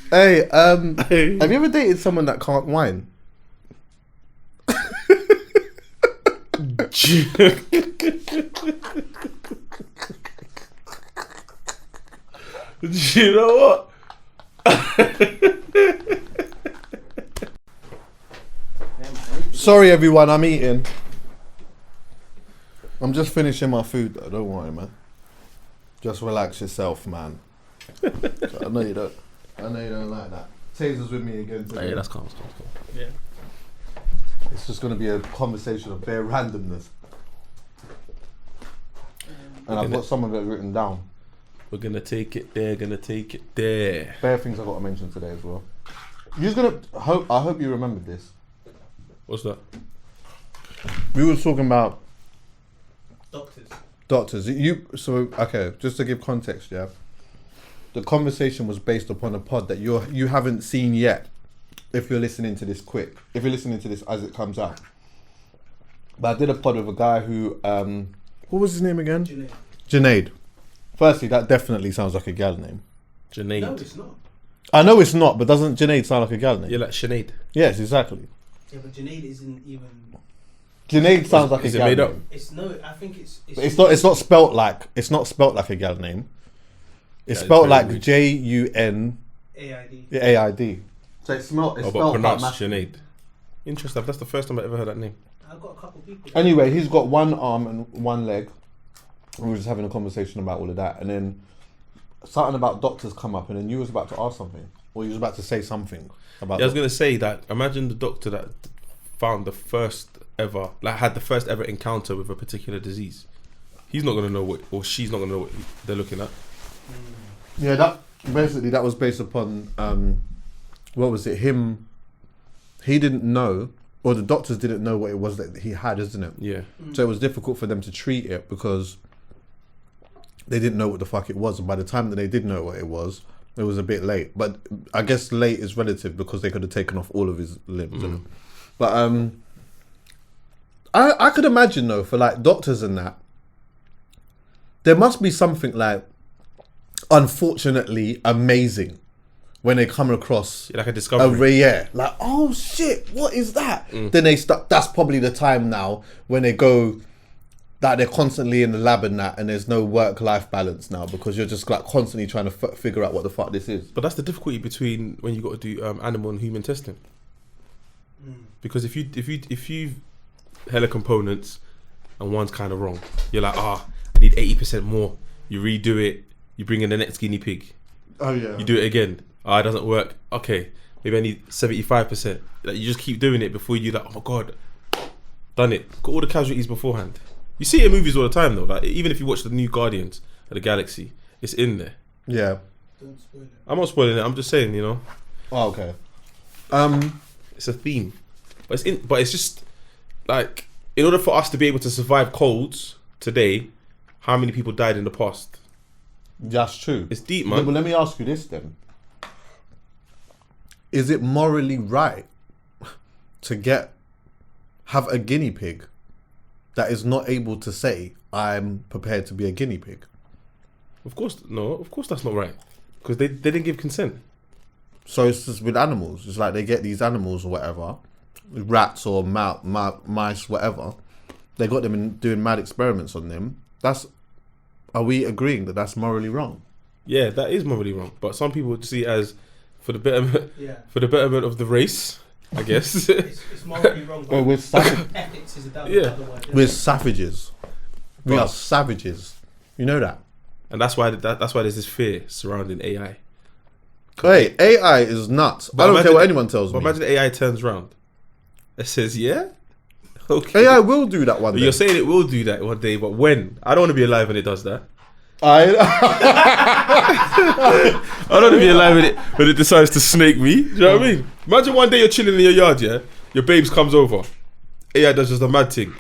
Hey, have you ever dated someone that can't whine? Do you know what? Sorry everyone, I'm eating. I'm just finishing my food though, don't worry man. Just relax yourself, man. I know you don't like that. Tazer's with me again today. Oh, yeah, that's calm. Yeah. It's just going to be a conversation of bare randomness. And I've got some of it written down. We're gonna take it there, Bare things I've got to mention today as well. I hope you remembered this. What's that? We were talking about Doctors. Okay, just to give context, yeah. The conversation was based upon a pod that you haven't seen yet. If you're listening to this as it comes out. But I did a pod with a guy who what was his name again? Junaid. Firstly, that definitely sounds like a gal name. Junaid. No, it's not. I know it's not, but doesn't Junaid sound like a gal name? Yeah, like Sinead. Yes, exactly. Yeah, but Junaid isn't even. Junaid sounds like a Is it gal made name. up? It's no. I think it's. But it's not spelt like a gal name. It's Yeah, spelt it's like very Jun AID. AID. So it's But spelled pronounced like Sinead. Interesting. That's the first time I ever heard that name. I've got a couple people. Anyway, he's got one arm and one leg. And we were just having a conversation about all of that, and then something about doctors come up, and then you was about to ask something, or you was about to say something about. Yeah, I was gonna say that. Imagine the doctor that found the first ever encounter with a particular disease. He's not gonna know what, or she's not gonna know what they're looking at. Yeah, that was based upon what was it? He didn't know, or the doctors didn't know what it was that he had, isn't it? Yeah. So it was difficult for them to treat it because they didn't know what the fuck it was, and by the time that they did know what it was a bit late. But I guess late is relative because they could have taken off all of his limbs. innit? But I could imagine though, for like doctors and that, there must be something like unfortunately amazing when they come across Like a discovery. like, oh shit, what is that? Then they start. That's probably the time now when they go that they're constantly in the lab and that, and there's no work-life balance now because you're just like constantly trying to figure out what the fuck this is. But that's the difficulty between when you got to do animal and human testing. Because if you hella components and one's kind of wrong, you're like, I need 80% more. You redo it. You bring in the next guinea pig. Oh yeah. You do it again. It doesn't work. Okay, maybe I need 75%. Like, you just keep doing it before you like, oh my god, done it. Got all the casualties beforehand. You see it in movies all the time though. Like even if you watch the new Guardians of the Galaxy, it's in there. Yeah. Don't spoil it. I'm not spoiling it. I'm just saying, you know, Oh, okay. it's a theme. But it's just like, in order for us to be able to survive colds today, how many people died in the past? That's true. It's deep, No, man. but let me ask you this then. Is it morally right to have a guinea pig that is not able to say, I'm prepared to be a guinea pig? Of course that's not right. Because they didn't give consent. So it's just with animals. It's like they get these animals or whatever, rats or mice, whatever. They got them and doing mad experiments on them. Are we agreeing that that's morally wrong? Yeah, that is morally wrong. But some people would see it as for the betterment, Yeah. for the betterment of the race, I guess. It's morally wrong. Well, we're Ethics is a double. Yeah. we're savages. We But- are savages. You know that. And that's why there's this fear surrounding AI. Hey, AI is nuts. But I don't imagine care what it- anyone tells But me. imagine AI turns round. It says, yeah? Okay. AI will do that one But day. you're saying it will do that one day, but when? I don't want to be alive when it does that. I I don't want to be alive when it decides to snake me. Do you know what I mean? Imagine one day you're chilling in your yard, yeah? Your babes comes over. AI does just a mad thing.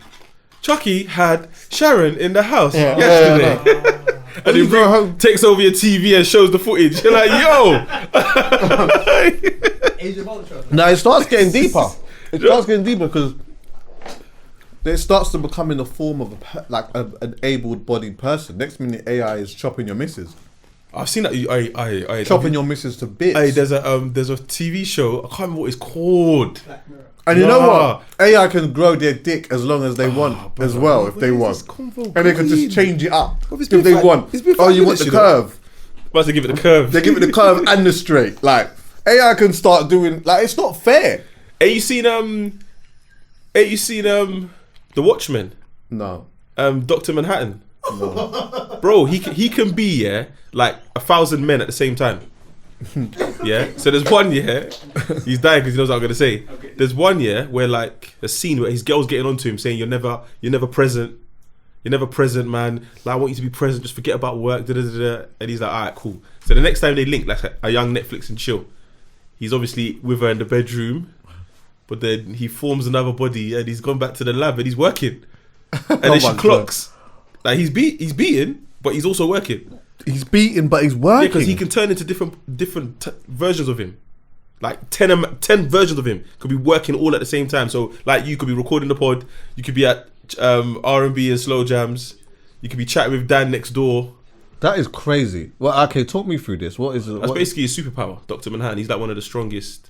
Chucky had Sharon in the house yesterday. And you he go home. takes over your TV and shows the footage. You're like, yo! Age of Ultron. No, it starts getting deeper. It starts getting deeper because it starts to become in the form of an able-bodied person. Next minute, AI is chopping your missus. I've seen that. I chopping your missus to bits. Hey, there's a TV show. I can't remember what it's called. Black Mirror. And you know Nah. what? AI can grow their dick as long as they want, as well, if they want. And they can just change it up if they want. Oh, you want the curve? About to give it the curve. They give it the curve and the straight. Like AI can start doing. Like it's not fair. Hey, you seen The Watchmen? No. Dr. Manhattan. Bro, he can be like 1,000 men at the same time. Yeah. So there's one he's dying because he knows what I'm gonna say. Okay. There's one where like a scene where his girl's getting onto him saying you're never present. You're never present, man. Like, I want you to be present. Just forget about work. Da, da, da, da. And he's like, all right, cool. So the next time they link, like a young Netflix and chill, he's obviously with her in the bedroom, but then he forms another body and he's gone back to the lab and he's working. And then she clocks. Like he's beaten, but he's also working. He's beaten, but he's working. Because he can turn into different versions of him. Like 10 versions of him could be working all at the same time. So like you could be recording the pod, you could be at R&B and slow jams, you could be chatting with Dan next door. That is crazy. Well, okay, talk me through this. What is it? That's basically his superpower, Dr. Manhattan. He's like one of the strongest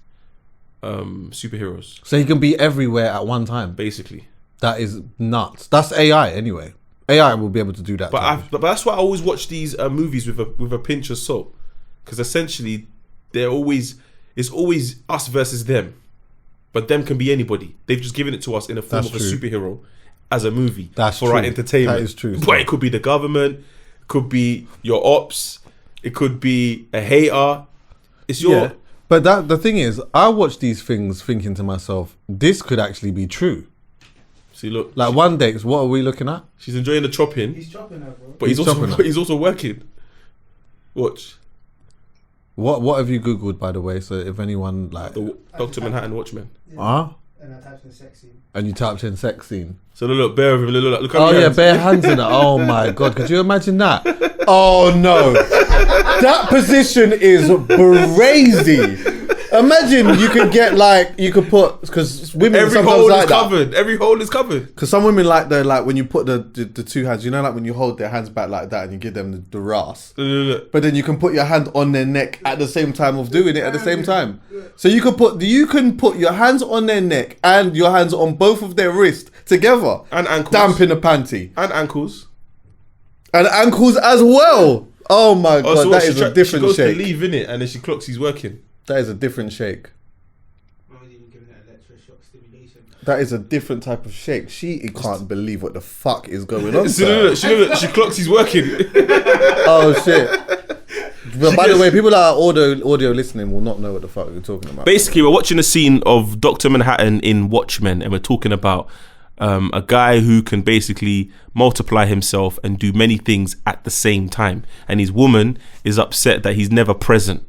superheroes. So he can be everywhere at one time. Basically. That is nuts. That's AI anyway. AI will be able to do that. But that's why I always watch these movies with a pinch of salt, because essentially it's always us versus them, but them can be anybody. They've just given it to us in a form of a superhero as a movie for our entertainment. That is true. But it could be the government, it could be your ops, it could be a hater. It's your. Yeah. But the thing is, I watch these things thinking to myself, this could actually be true. See, look, Like one day, what are we looking at? she's enjoying the chopping, He's chopping her, bro. but He's he's also working. Watch What have you googled, by the way? So if anyone like, the Dr. Manhattan Watchmen. And I typed in sex scene. and you typed in sex scene. So look, bear with him. Look how Oh many yeah, hands. bare hands in it. Oh my god, could you imagine that? Oh no, that position is crazy. Imagine you could get you could put, because women Every sometimes hole like is that. covered. Every hole is covered. Because some women like when you put the two hands, you know, like when you hold their hands back like that and you give them the ras. Look. But then you can put your hand on their neck at the same time of doing it at the same time. So you can put your hands on their neck and your hands on both of their wrists together. And ankles. Damp in a panty. And ankles. And ankles as well. Oh my god, So that is a different she goes shake. to leave in it, and then she clocks he's working. That is a different shake. I wasn't even giving it electroshock stimulation. That is a different type of shake. She can't believe what the fuck is going on. So sir. she clocks he's working. Oh shit. But by the way, people that are audio listening will not know what the fuck we're talking about. Basically, we're watching a scene of Dr. Manhattan in Watchmen, and we're talking about a guy who can basically multiply himself and do many things at the same time. And his woman is upset that he's never present.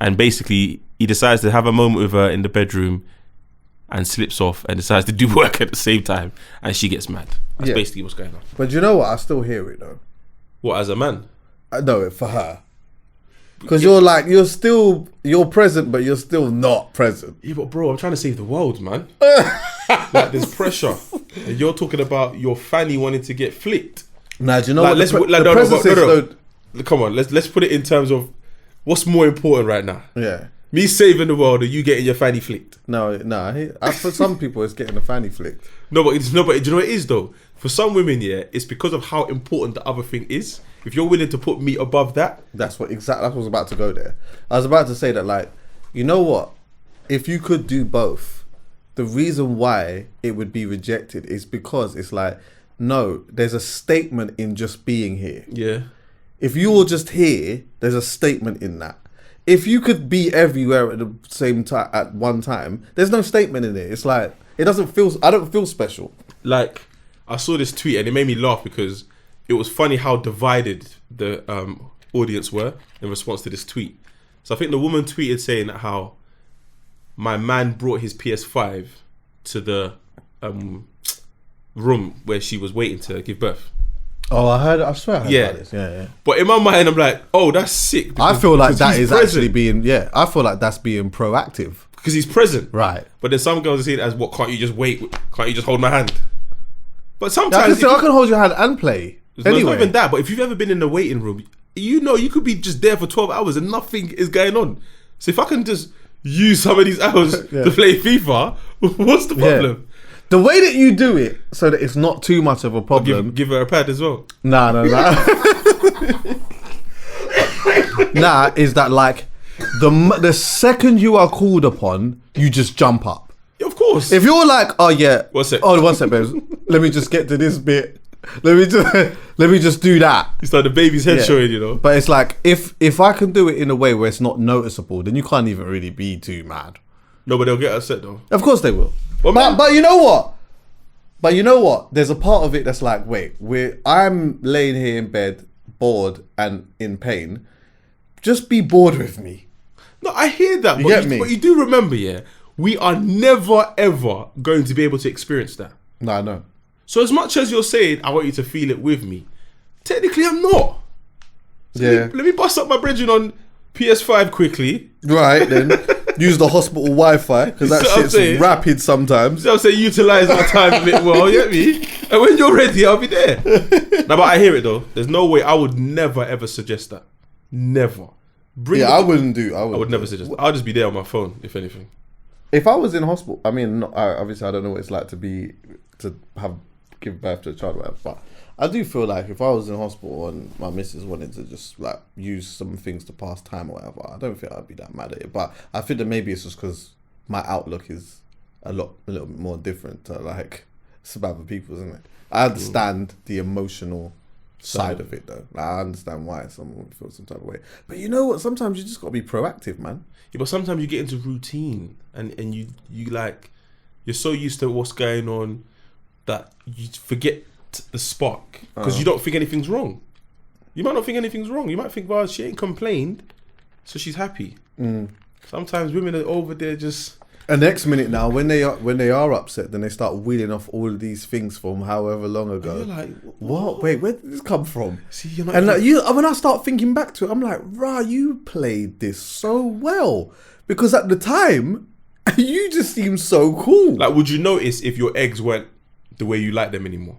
And basically, he decides to have a moment with her in the bedroom and slips off and decides to do work at the same time. And she gets mad. That's basically what's going on. But you know what? I still hear it though. What, as a man? I know it for her. Because you're present, but you're still not present. Yeah, but bro, I'm trying to save the world, man. Like, there's pressure. And you're talking about your fanny wanting to get flicked. Nah, do you know Like, what? Come on, let's put it in terms of what's more important right now. Yeah. Me saving the world or you getting your fanny flicked? No. For some people, it's getting the fanny flicked. No, but do you know what it is though? For some women, it's because of how important the other thing is. If you're willing to put me above that, That's what I was about to go there. I was about to say that, you know what? If you could do both, the reason why it would be rejected is because it's no, there's a statement in just being here. yeah. If you were just here, there's a statement in that. If you could be everywhere at the same time at one time, there's no statement in it. It's it doesn't feel. I don't feel special. Like, I saw this tweet and it made me laugh because it was funny how divided the audience were in response to this tweet. So I think the woman tweeted saying that how my man brought his PS5 to the room where she was waiting to give birth. Oh, I swear I heard Yeah. about this. Yeah. But in my mind, I'm like, oh, that's sick. I feel like because that he's is present. actually being. Yeah, I feel like that's being proactive. Because he's present. Right. But then some girls see it as, what, can't you just wait? Can't you just hold my hand? But I sometimes... can hold your hand and play. It's not Anyway. even that, but if you've ever been in the waiting room, you know, you could be just there for 12 hours and nothing is going on. So if I can just use some of these hours to play FIFA, what's the problem? The way that you do it so that it's not too much of a problem. Give her a pad as well. Nah. Nah, is that like the second you are called upon, you just jump up. Yeah, of course. If you're like, oh yeah, one sec, babes. Let me just get to this bit. Let me just do that. It's like the baby's head showing, you know. But it's like if I can do it in a way where it's not noticeable, then you can't even really be too mad. No, but they'll get upset though. Of course they will. Well, but you know what? There's a part of it that's like, wait, I'm laying here in bed, bored and in pain. Just be bored with me. No, I hear that. You get me? But you do remember, yeah, we are never ever going to be able to experience that. No, I know. So as much as you're saying, I want you to feel it with me, technically I'm not. So let me bust up my bridging on PS5 quickly. Right, then. Use the hospital Wi-Fi, because that shit's rapid sometimes. So I'm saying utilise my time a bit well, you get me? And when you're ready, I'll be there. No, but I hear it though. There's no way I would never ever suggest that. Never. I wouldn't I would never suggest that. I'll just be there on my phone, if anything. If I was in hospital, I mean, obviously I don't know what it's like to give birth to a child or whatever, but I do feel like if I was in hospital and my missus wanted to just like use some things to pass time or whatever, I don't think I'd be that mad at it. But I think that maybe it's just because my outlook is a little bit more different to like some other people's, isn't it? I understand the emotional side of it though. Like, I understand why someone would feel some type of way. But you know what? Sometimes you just got to be proactive, man. Yeah, but sometimes you get into routine and you like, you're so used to what's going on that you forget the spark because you don't think anything's wrong. You might not think anything's wrong. You might think, well, she ain't complained, so she's happy. Sometimes women are over there just. And next minute now, when they are upset, then they start wheeling off all of these things from however long ago. You're like, what? Wait, where did this come from? See, you're not. And like, when I start thinking back to it, I'm like, rah, you played this so well because at the time, you just seemed so cool. Like, would you notice if your eggs weren't the way you like them anymore?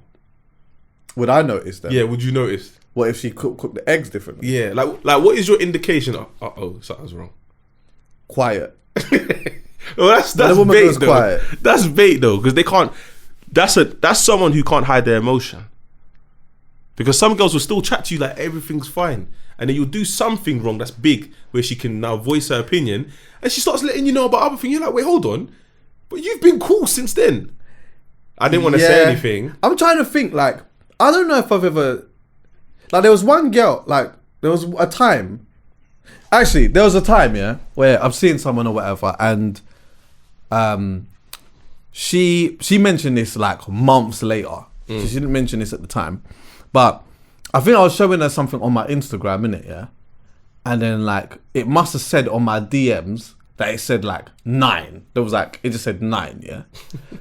Would I notice that? Yeah, would you notice? What if she cooked the eggs differently? Yeah, like what is your indication? Oh, something's wrong. Quiet. Well, that's bait though. Quiet. That's bait though, because they can't. That's someone who can't hide their emotion. Because some girls will still chat to you like everything's fine, and then you'll do something wrong that's big, where she can now voice her opinion, and she starts letting you know about other things. You're like, wait, hold on, but you've been cool since then. I didn't want to say anything. I'm trying to think. Like, I don't know if I've ever. Like, there was one girl. Like, there was a time. Actually, there was a time, yeah, where I've seen someone or whatever, and she mentioned this like months later. She didn't mention this at the time, but I think I was showing her something on my Instagram, innit, yeah, and then like it must have said on my DMs that it said like 9. There was like it just said 9, yeah.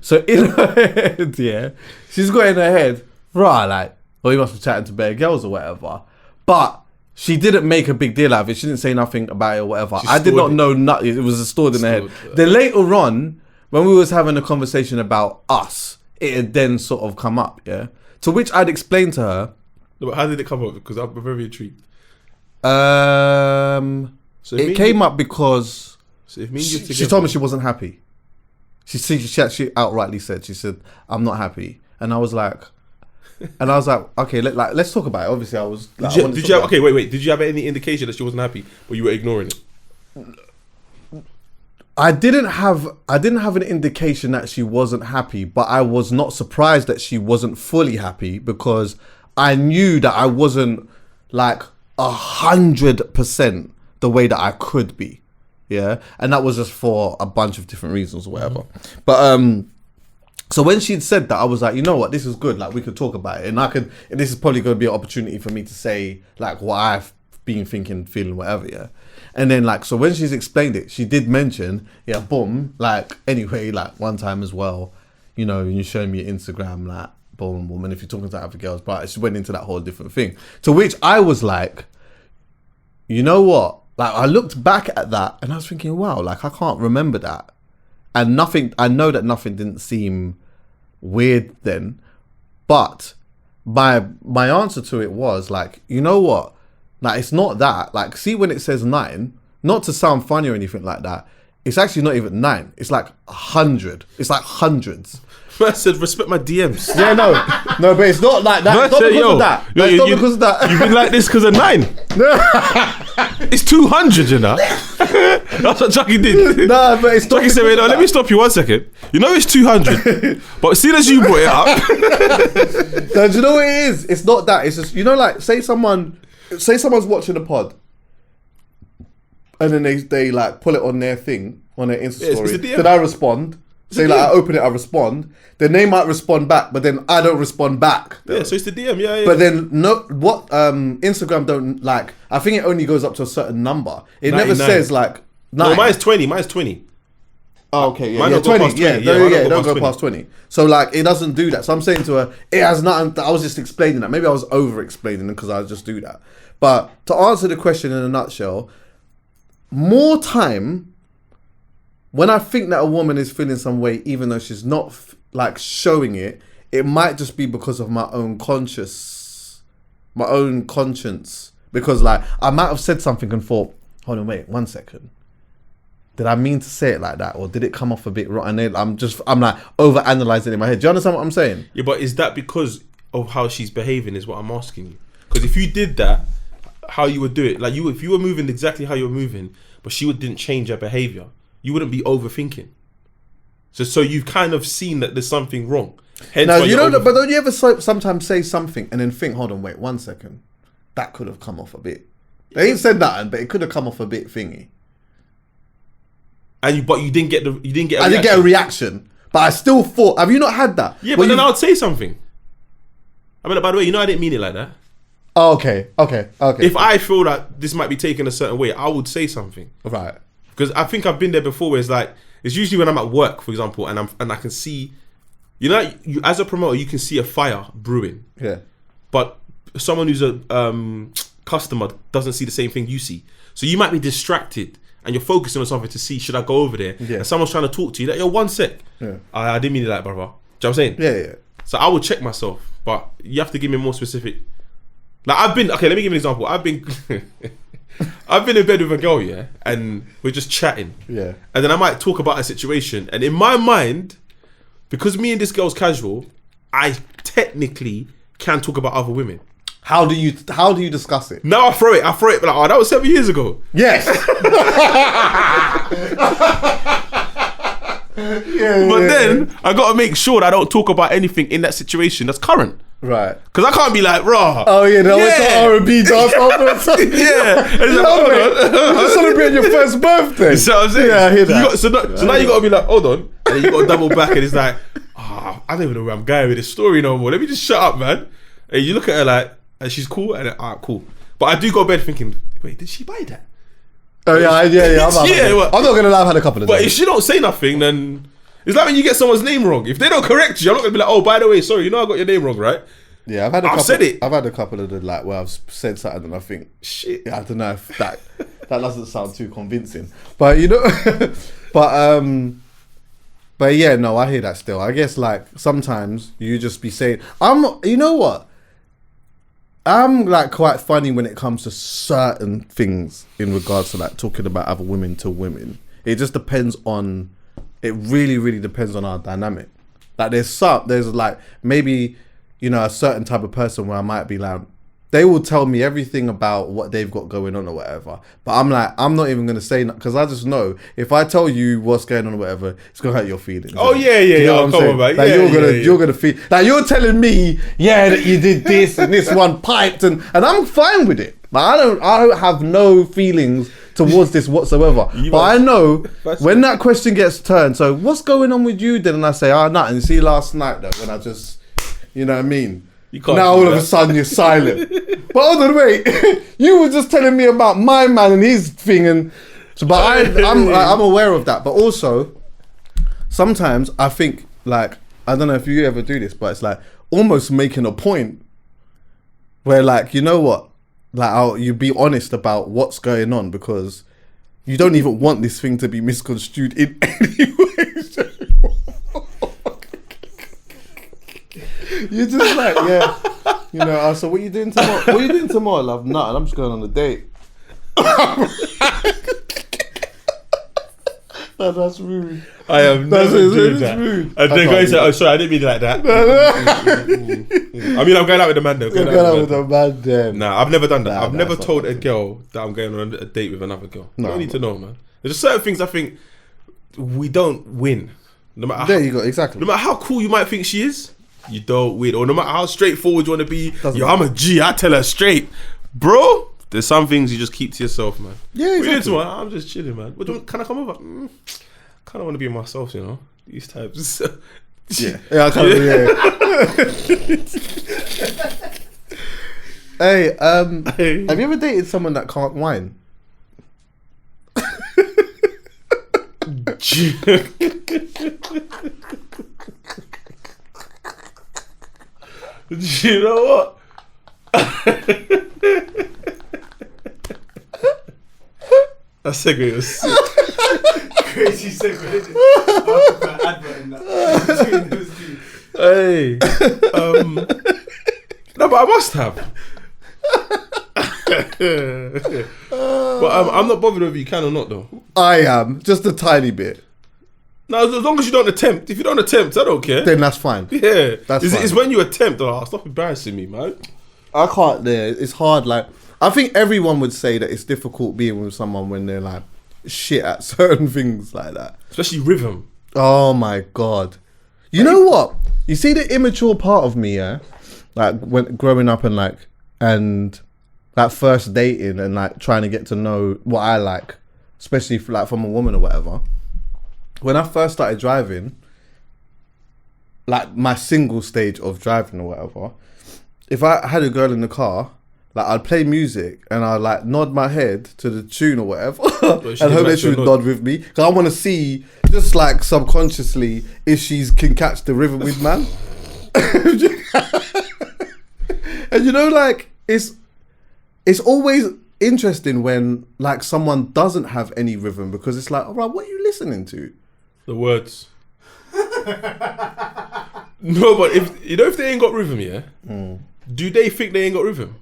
So in her head, yeah, she's got in her head, right, like, well, he must be chatting to bare girls or whatever, but. She didn't make a big deal out of it. She didn't say nothing about it or whatever. I did not know nothing. It was stored in her head. Then later on, when we was having a conversation about us, it had then sort of come up, yeah? To which I'd explained to her. No, but how did it come up? Because I'm very intrigued. So it came up because she told me she wasn't happy. She actually outrightly said, she said, I'm not happy. And I was like... okay, let's talk about it. Obviously, I was. Like, did you have, okay, wait. Did you have any indication that she wasn't happy, but you were ignoring it? I didn't have an indication that she wasn't happy, but I was not surprised that she wasn't fully happy because I knew that I wasn't like 100% the way that I could be. Yeah, and that was just for a bunch of different reasons or whatever. But so when she'd said that, I was like, you know what, this is good. Like, we could talk about it, and this is probably going to be an opportunity for me to say like what I've been thinking, feeling, whatever. Yeah, and then like so when she's explained it, she did mention, yeah, boom, like anyway, like one time as well, you know, you showing me your Instagram, like boom, woman, if you're talking to other girls, but she went into that whole different thing. To which I was like, you know what, like I looked back at that and I was thinking, wow, like I can't remember that, and I know that nothing didn't seem weird then, but my answer to it was like, you know what, Like, it's not that. Like, see when it says 9, not to sound funny or anything like that, it's actually not even 9. It's like 100. It's like hundreds. I said, respect my DMs. Yeah, no, but it's not like that. It's not because of that. It's not because of that. You've been like this because of 9. It's 200, you know. That's what Chucky did. Nah, but it's not. Chucky said, let me stop you 1 second. You know it's 200, but as soon as you brought it up. No, do you know what it is? It's not that. It's just, you know, like, say someone's watching a pod, and then they like pull it on their thing, on their Insta story. Then I respond. Say like I open it, I respond. Then they might respond back, but then I don't respond back. Yeah, so it's the DM, yeah. But then Instagram don't like. I think it only goes up to a certain number. It 99. Never says like 9. No, mine's 20. Mine's 20. Oh, okay, yeah, mine yeah, don't 20. Go past 20. Yeah, don't go past 20. So like it doesn't do that. So I'm saying to her, it has nothing. I was just explaining that. Maybe I was over explaining it because I just do that. But to answer the question in a nutshell, more time. When I think that a woman is feeling some way, even though she's not like showing it, it might just be because of my own conscience. Because like I might have said something and thought, hold on, wait, 1 second. Did I mean to say it like that, or did it come off a bit wrong? And then I'm like over analyzing in my head. Do you understand what I'm saying? Yeah, but is that because of how she's behaving? Is what I'm asking you. Because if you did that, how you would do it? Like if you were moving exactly how you were moving, but she didn't change her behavior, you wouldn't be overthinking. So you've kind of seen that there's something wrong. Hence no, you don't. But don't you ever sometimes say something and then think, hold on, wait 1 second, that could have come off a bit. They ain't said nothing, but it could have come off a bit thingy. But you didn't get I didn't get a reaction, but I still thought. Have you not had that? Yeah, but then I would say something. I mean, by the way, you know I didn't mean it like that. Oh, okay. If I feel that this might be taken a certain way, I would say something. Right. Because I think I've been there before where it's usually when I'm at work, for example, and I can see, you know, you, as a promoter, you can see a fire brewing. Yeah. But someone who's a customer doesn't see the same thing you see. So you might be distracted and you're focusing on something to see, should I go over there? Yeah. And someone's trying to talk to you, like, yo, 1 sec. Yeah. I didn't mean it like, brother. Do you know what I'm saying? Yeah. So I would check myself, but you have to give me more specific. Like let me give you an example. I've been in bed with a girl, yeah, and we're just chatting. Yeah. And then I might talk about a situation, and in my mind, because me and this girl's casual, I technically can talk about other women. How do you discuss it? Now I throw it like, oh, that was 7 years ago. Yes. But then I gotta make sure that I don't talk about anything in that situation that's current. Right. Because I can't be like, raw. Oh yeah, no, it's an R&B dance. Yeah. You're just celebrating your first birthday. You see what I'm saying? Yeah, I hear that. So now you gotta be like, hold on. And then you gotta double back and it's like, I don't even know where I'm going with this story no more. Let me just shut up, man. And you look at her like, and she's cool, and alright, cool. But I do go to bed thinking, wait, did she buy that? Oh yeah. I'm not gonna lie, I've had a couple of But days. if she don't say nothing, then it's like when you get someone's name wrong. If they don't correct you, I'm not gonna be like, oh, by the way, sorry, you know I got your name wrong, right? Yeah, I've said it. I've had a couple of the like where I've said something and I think, shit, I don't know if that doesn't sound too convincing. But you know, but yeah, no, I hear that still. I guess like sometimes you just be saying, you know what? I'm like quite funny when it comes to certain things in regards to like talking about other women to women. It just depends on. It really, really depends on our dynamic. Like there's like maybe, you know, a certain type of person where I might be like, they will tell me everything about what they've got going on or whatever. But I'm like, I'm not even going to say that because I just know if I tell you what's going on or whatever, it's going to hurt your feelings. Oh yeah. You know what I'm saying? Like you're gonna feel like you're telling me, yeah, that you did this and this one piped and I'm fine with it. But I don't have no feelings towards this whatsoever. But I know when that question gets turned, so what's going on with you then? And I say, nothing. See last night though, when I just, you know what I mean? Now all of a sudden you're silent. But hold on, wait. You were just telling me about my man and his thing, and so. But I'm aware of that. But also, sometimes I think like I don't know if you ever do this, but it's like almost making a point where like, you know what, like you be honest about what's going on because you don't even want this thing to be misconstrued in any way. You're just like, yeah. You know, so what you doing tomorrow? What you doing tomorrow, love? Nothing. I'm just going on a date. That's rude. I am That's never doing it's that. rude. And then going to, oh, sorry, I didn't mean it like that. I mean, I'm going out with a man though. You're going out with a man then. Nah, I've never done that. Nah, I've never that's told not a girl that I'm going on a date with another girl. No, You don't need to know, man. There's just certain things I think we don't win. No matter There how, you go, exactly. no matter how cool you might think she is, you don't win. Or no matter how straightforward you want to be, Doesn't yo, I'm a G. I tell her straight, bro. There's some things you just keep to yourself, man. Yeah, What you exactly. doing tomorrow? I'm just chilling, man. Can I come over? Kind of want to be myself, you know. These types. Yeah, I can't. Yeah. Hey, have you ever dated someone that can't whine? You know what? That segue was sick. Crazy segue. Isn't it? I'll put an advert in that. Between those two. Hey, no, but I must have. But I'm not bothered whether you can or not, though. I am, just a tiny bit. No, as long as you don't attempt. If you don't attempt, I don't care. Then that's fine. Yeah, That's it's, fine. it's when you attempt. Oh, stop embarrassing me, man. I can't. It's hard. Like, I think everyone would say that it's difficult being with someone when they're like shit at certain things like that. Especially rhythm. Oh my god! You know what? You see the immature part of me, yeah. Like when growing up and that first dating and like trying to get to know what I like, especially from a woman or whatever. When I first started driving, like my single stage of driving or whatever, if I had a girl in the car, like I'd play music and I'd like nod my head to the tune or whatever and she didn't hope that match she your would nod. nod with me. Because I want to see, just like subconsciously, if she can catch the rhythm with man. And you know, like it's always interesting when like someone doesn't have any rhythm, because it's like, all right, what are you listening to? The words. No, but if they ain't got rhythm, yeah, do they think they ain't got rhythm?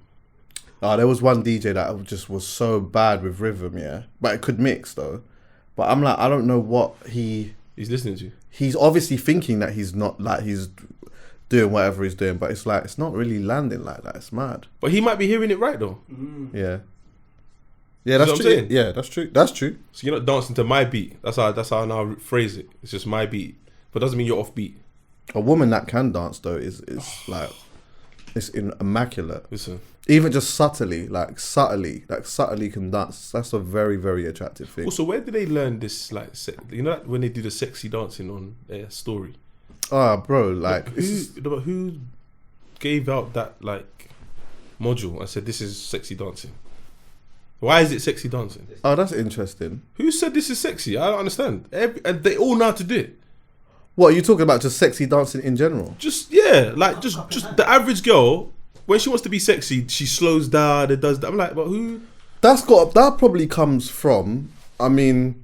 Oh, there was one DJ that just was so bad with rhythm, yeah, but it could mix though. But I'm like, I don't know what He's listening to. he's obviously thinking that he's not, like he's doing whatever he's doing, but it's like it's not really landing like that. It's mad. But he might be hearing it right though. Yeah. Yeah, that's what I'm true. saying? Yeah, that's true. That's true. So you're not dancing to my beat. That's how I now phrase it. It's just my beat, but doesn't mean you're off beat. A woman that can dance though is like it's immaculate. Listen, Even just subtly can dance. That's a very, very attractive thing. also, where did they learn this? Like, you know, like when they do the sexy dancing on their story. Ah, bro, like Who gave out that like module and said this is sexy dancing? Why is it sexy dancing? oh, that's interesting. Who said this is sexy? I don't understand. And they all know how to do it. What are you talking about? Just sexy dancing in general? Just just the average girl, when she wants to be sexy, she slows down and does that. I'm like, but who? That probably comes from. I mean,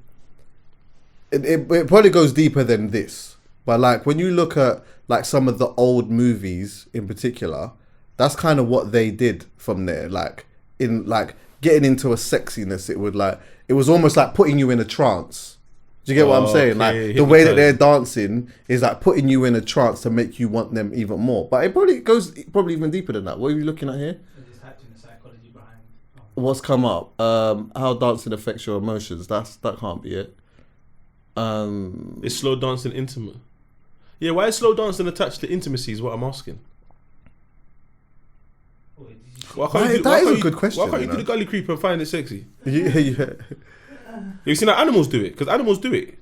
it probably goes deeper than this. But like when you look at like some of the old movies in particular, that's kind of what they did from there. Like in like getting into a sexiness, it was almost like putting you in a trance. Do you get what I'm saying? Okay, Like the way that they're hypnotized. dancing is like putting you in a trance to make you want them even more. But it probably goes even deeper than that. What are you looking at here? I just typed in the psychology behind. What's come up? How dancing affects your emotions. That can't be it. Is slow dancing intimate? Yeah, why is slow dancing attached to intimacy is what I'm asking. Oh, did you Why can't you do- That why is a can't you- good question, Why can't you you do the know? gully creep and find it sexy? Yeah. You've seen that animals do it, because animals do it.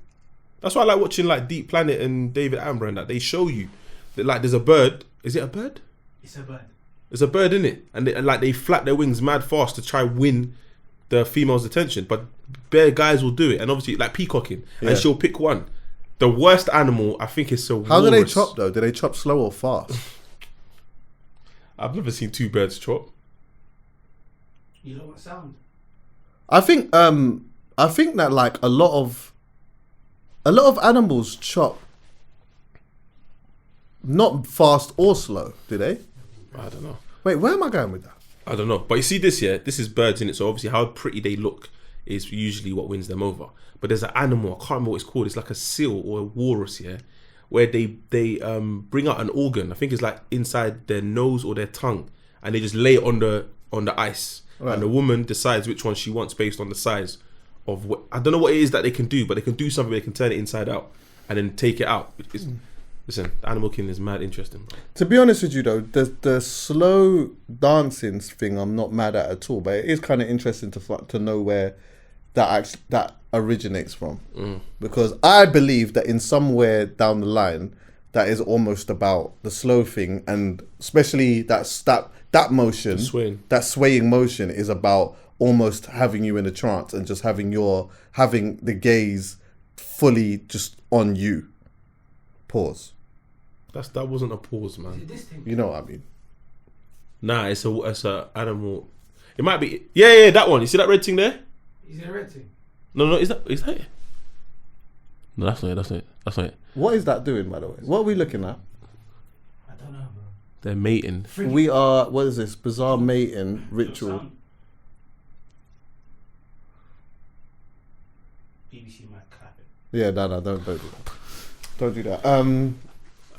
That's why I like watching like Deep Planet and David Attenborough and that. They show you that like there's a bird. Is it a bird? It's a bird. There's a bird in it, and they flap their wings mad fast to try win the female's attention. But bare guys will do it, and obviously like peacocking, Yeah. and she'll pick one. The worst animal I think is a How do they walrus. chop though? Do they chop slow or fast? I've never seen two birds chop. You know what sound? I think that like a lot of animals chop not fast or slow, do they? I don't know. Wait, where am I going with that? I don't know. But you see this, yeah? This is birds in it. So obviously how pretty they look is usually what wins them over. But there's an animal, I can't remember what it's called. It's like a seal or a walrus, yeah? Where they bring out an organ. I think it's like inside their nose or their tongue. And they just lay it on the ice. Right. And the woman decides which one she wants based on the size of what... I don't know what it is that they can do, but they can do something where they can turn it inside out and then take it out. Listen, animal killing is mad interesting, bro. To be honest with you though, the slow dancing thing I'm not mad at all, but it is kind of interesting to know where that originates from. Because I believe that in somewhere down the line that is almost about the slow thing, and especially that motion, that swaying motion is about almost having you in a trance and just having the gaze fully just on you. Pause. That wasn't a pause, man. You know what I mean? Nah, it's a animal. It might be. Yeah, that one. You see that red thing there? Is it a red thing? No, is that it? No, that's not it. What is that doing, by the way? What are we looking at? I don't know, bro. They're mating. We are. What is this bizarre mating ritual? BBC might clap it. Yeah, no, don't do that. Don't do that.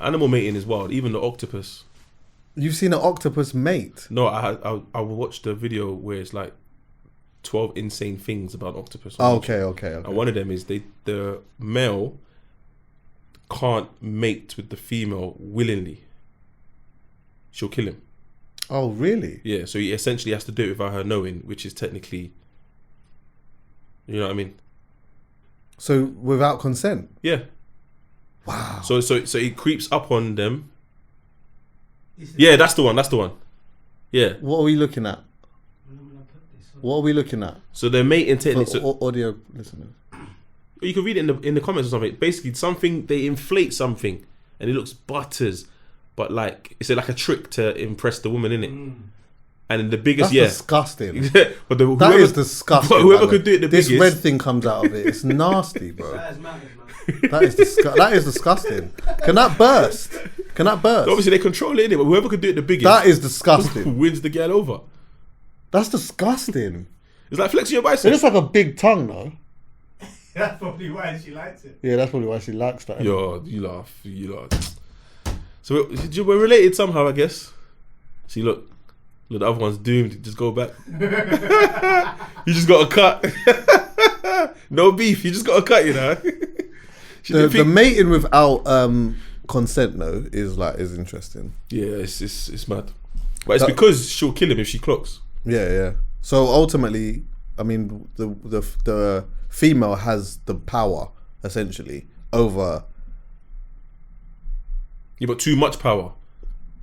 Animal mating is wild. Even the octopus. You've seen an octopus mate? No, I watched a video where it's like 12 insane things about octopus. Okay. And one of them is the male can't mate with the female willingly. She'll kill him. Oh, really? Yeah, so he essentially has to do it without her knowing, which is technically, you know what I mean? So without consent? Yeah. Wow. So he creeps up on them. Yeah, that's the one. Yeah. What are we looking at? What are we looking at? So they're mating technically. For audio listeners. You can read it in the comments or something. Basically, they inflate something and it looks butters, but like it's like a trick to impress the woman, innit? And then the biggest, That's disgusting. But that is disgusting. But whoever could do it the this biggest. Red thing comes out of it. It's nasty, bro. That is disgusting. Can that burst? So obviously they control it, innit? But whoever could do it the biggest. That is disgusting. Wins the girl over. That's disgusting. It's like flexing your bicep. It looks like a big tongue, though. That's probably why she likes it. Yeah, that's probably why she likes that. Yo, you laugh. So we're related somehow, I guess. See, look, the other one's doomed. Just go back. You just got a cut. No beef. You just got a cut, you know. The mating without consent though is interesting. Yeah, it's mad. But it's because she'll kill him if she clocks. Yeah. So ultimately, I mean, the female has the power essentially over. Yeah, but too much power,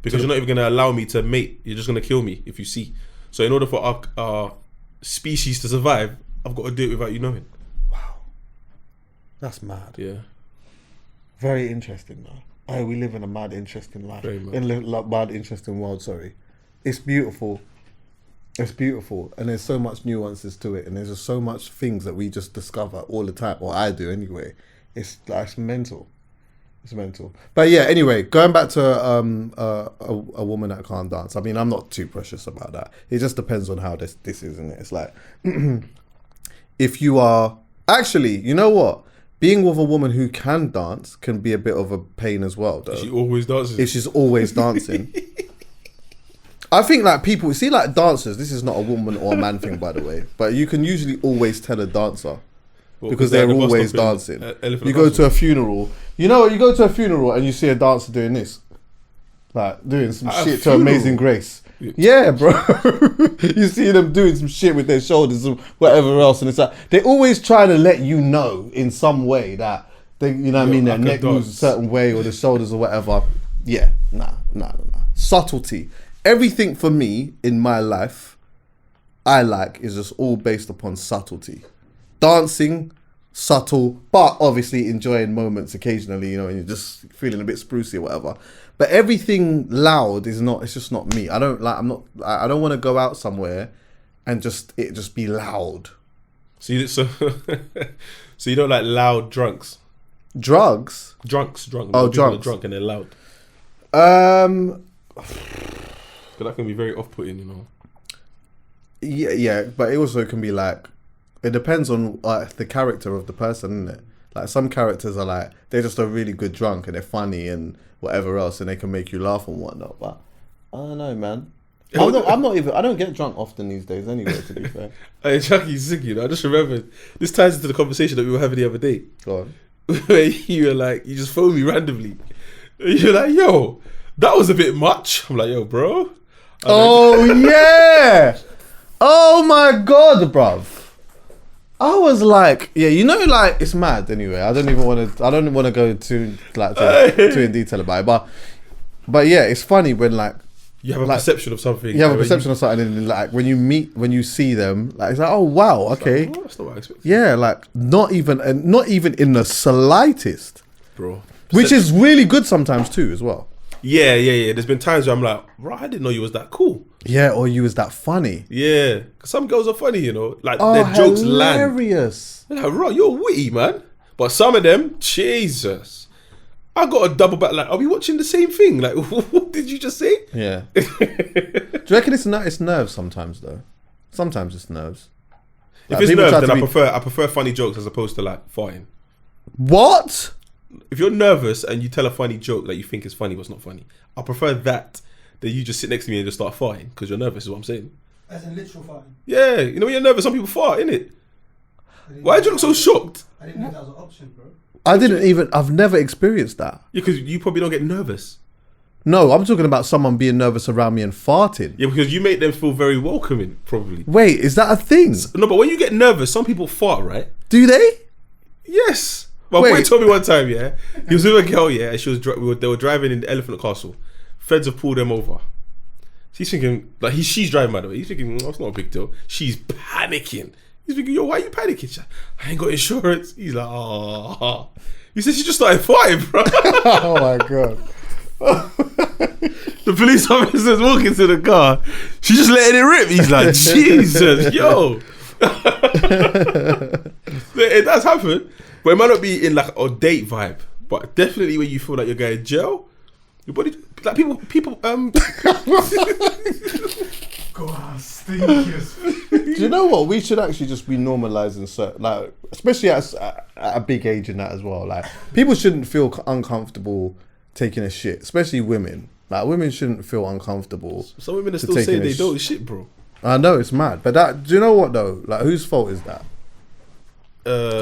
because you're not even going to allow me to mate. You're just going to kill me if you see. So in order for our species to survive, I've got to do it without you knowing. Wow, that's mad. Yeah, very interesting though. Oh, we live in a mad, interesting life. In a mad, interesting world. Sorry, it's beautiful. It's beautiful, and there's so much nuances to it, and there's just so much things that we just discover all the time, or I do anyway. It's mental. It's mental. But yeah, anyway, going back to a woman that can't dance. I mean, I'm not too precious about that. It just depends on how this is, isn't it? It's like if you are actually, you know what? Being with a woman who can dance can be a bit of a pain as well, though. She always dances. If she's always dancing. I think like people see like dancers. This is not a woman or a man thing, by the way. But you can usually always tell a dancer because they're always dancing. You go to a funeral. You know, you go to a funeral and you see a dancer doing this, like doing some shit to Amazing Grace. Yeah, bro. You see them doing some shit with their shoulders or whatever else, and it's like they always try to let you know in some way that they, you know what I mean, their neck moves a certain way or the shoulders or whatever. Yeah, nah. Subtlety. Everything for me in my life, I like is just all based upon subtlety. Dancing, subtle, but obviously enjoying moments occasionally, you know, and you're just feeling a bit sprucey or whatever. But everything loud is not, it's just not me. I don't want to go out somewhere and just be loud. So you don't like loud drunks? Drugs? Drunk. Oh, People drunks. are drunk and they're loud. Because that can be very off-putting, you know. Yeah, but it also can be like, it depends on the character of the person, isn't it? Like some characters are like, they're just a really good drunk and they're funny and whatever else, and they can make you laugh and whatnot. But I don't know, man. I'm not even. I don't get drunk often these days, anyway. To be fair. Hey, Chucky's sick, you know. I just remembered. This ties into the conversation that we were having the other day. Go on. Where you were like, you just phoned me randomly. You're like, yo, that was a bit much. I'm like, yo, bro. Oh yeah. Oh my god, bruv. I was like, yeah, you know, like it's mad. Anyway, I don't want to go too in detail about it, but yeah, it's funny when like you have a perception of something. You have a perception of something, and like when you see them, like it's like, oh wow, okay, like, oh, that's not what I expected. Yeah, like not even in the slightest, bro. Which is really good sometimes too, as well. Yeah. There's been times where I'm like, bro, I didn't know you was that cool. Yeah, or you was that funny. Yeah, cause some girls are funny, you know, like their jokes land. Hilarious. Like, bro, you're witty, man. But some of them, Jesus, I got a double back. Like, are we watching the same thing? Like, what did you just say? Yeah. Do you reckon it's nerves sometimes though? Sometimes it's nerves. If it's nerves, then I prefer funny jokes as opposed to like farting. What? If you're nervous and you tell a funny joke that you think is funny but it's not funny, I prefer that than you just sit next to me and just start farting because you're nervous. Is what I'm saying. As in literal farting. Yeah, you know when you're nervous, some people fart, innit? Why do you look so shocked? I didn't know that was an option, bro. I've never experienced that. Yeah, because you probably don't get nervous. No, I'm talking about someone being nervous around me and farting. Yeah, because you make them feel very welcoming, probably. Wait, is that a thing? No, but when you get nervous, some people fart, right? Do they? Yes. My boy told me one time, yeah, he was with a girl, yeah, and they were driving in the Elephant Castle. Feds have pulled them over. He's thinking, like, she's driving, by the way. He's thinking, it's not a big deal. She's panicking. He's thinking, yo, why are you panicking? She's like, I ain't got insurance. He's like, oh. He said she just started fighting, bro. Oh my god. The police officer's walking to the car. She's just letting it rip. He's like, Jesus, yo. It does happen. But it might not be in like a date vibe. But definitely when you feel like you're going to jail, your body, like people God, stinkiest. Do you know what? We should actually just be normalizing, like, especially at a big age in that as well. Like, people shouldn't feel uncomfortable taking a shit, especially women. Like, women shouldn't feel uncomfortable. Some women are still saying they don't shit, bro. I know, it's mad. But do you know what though? Like, whose fault is that?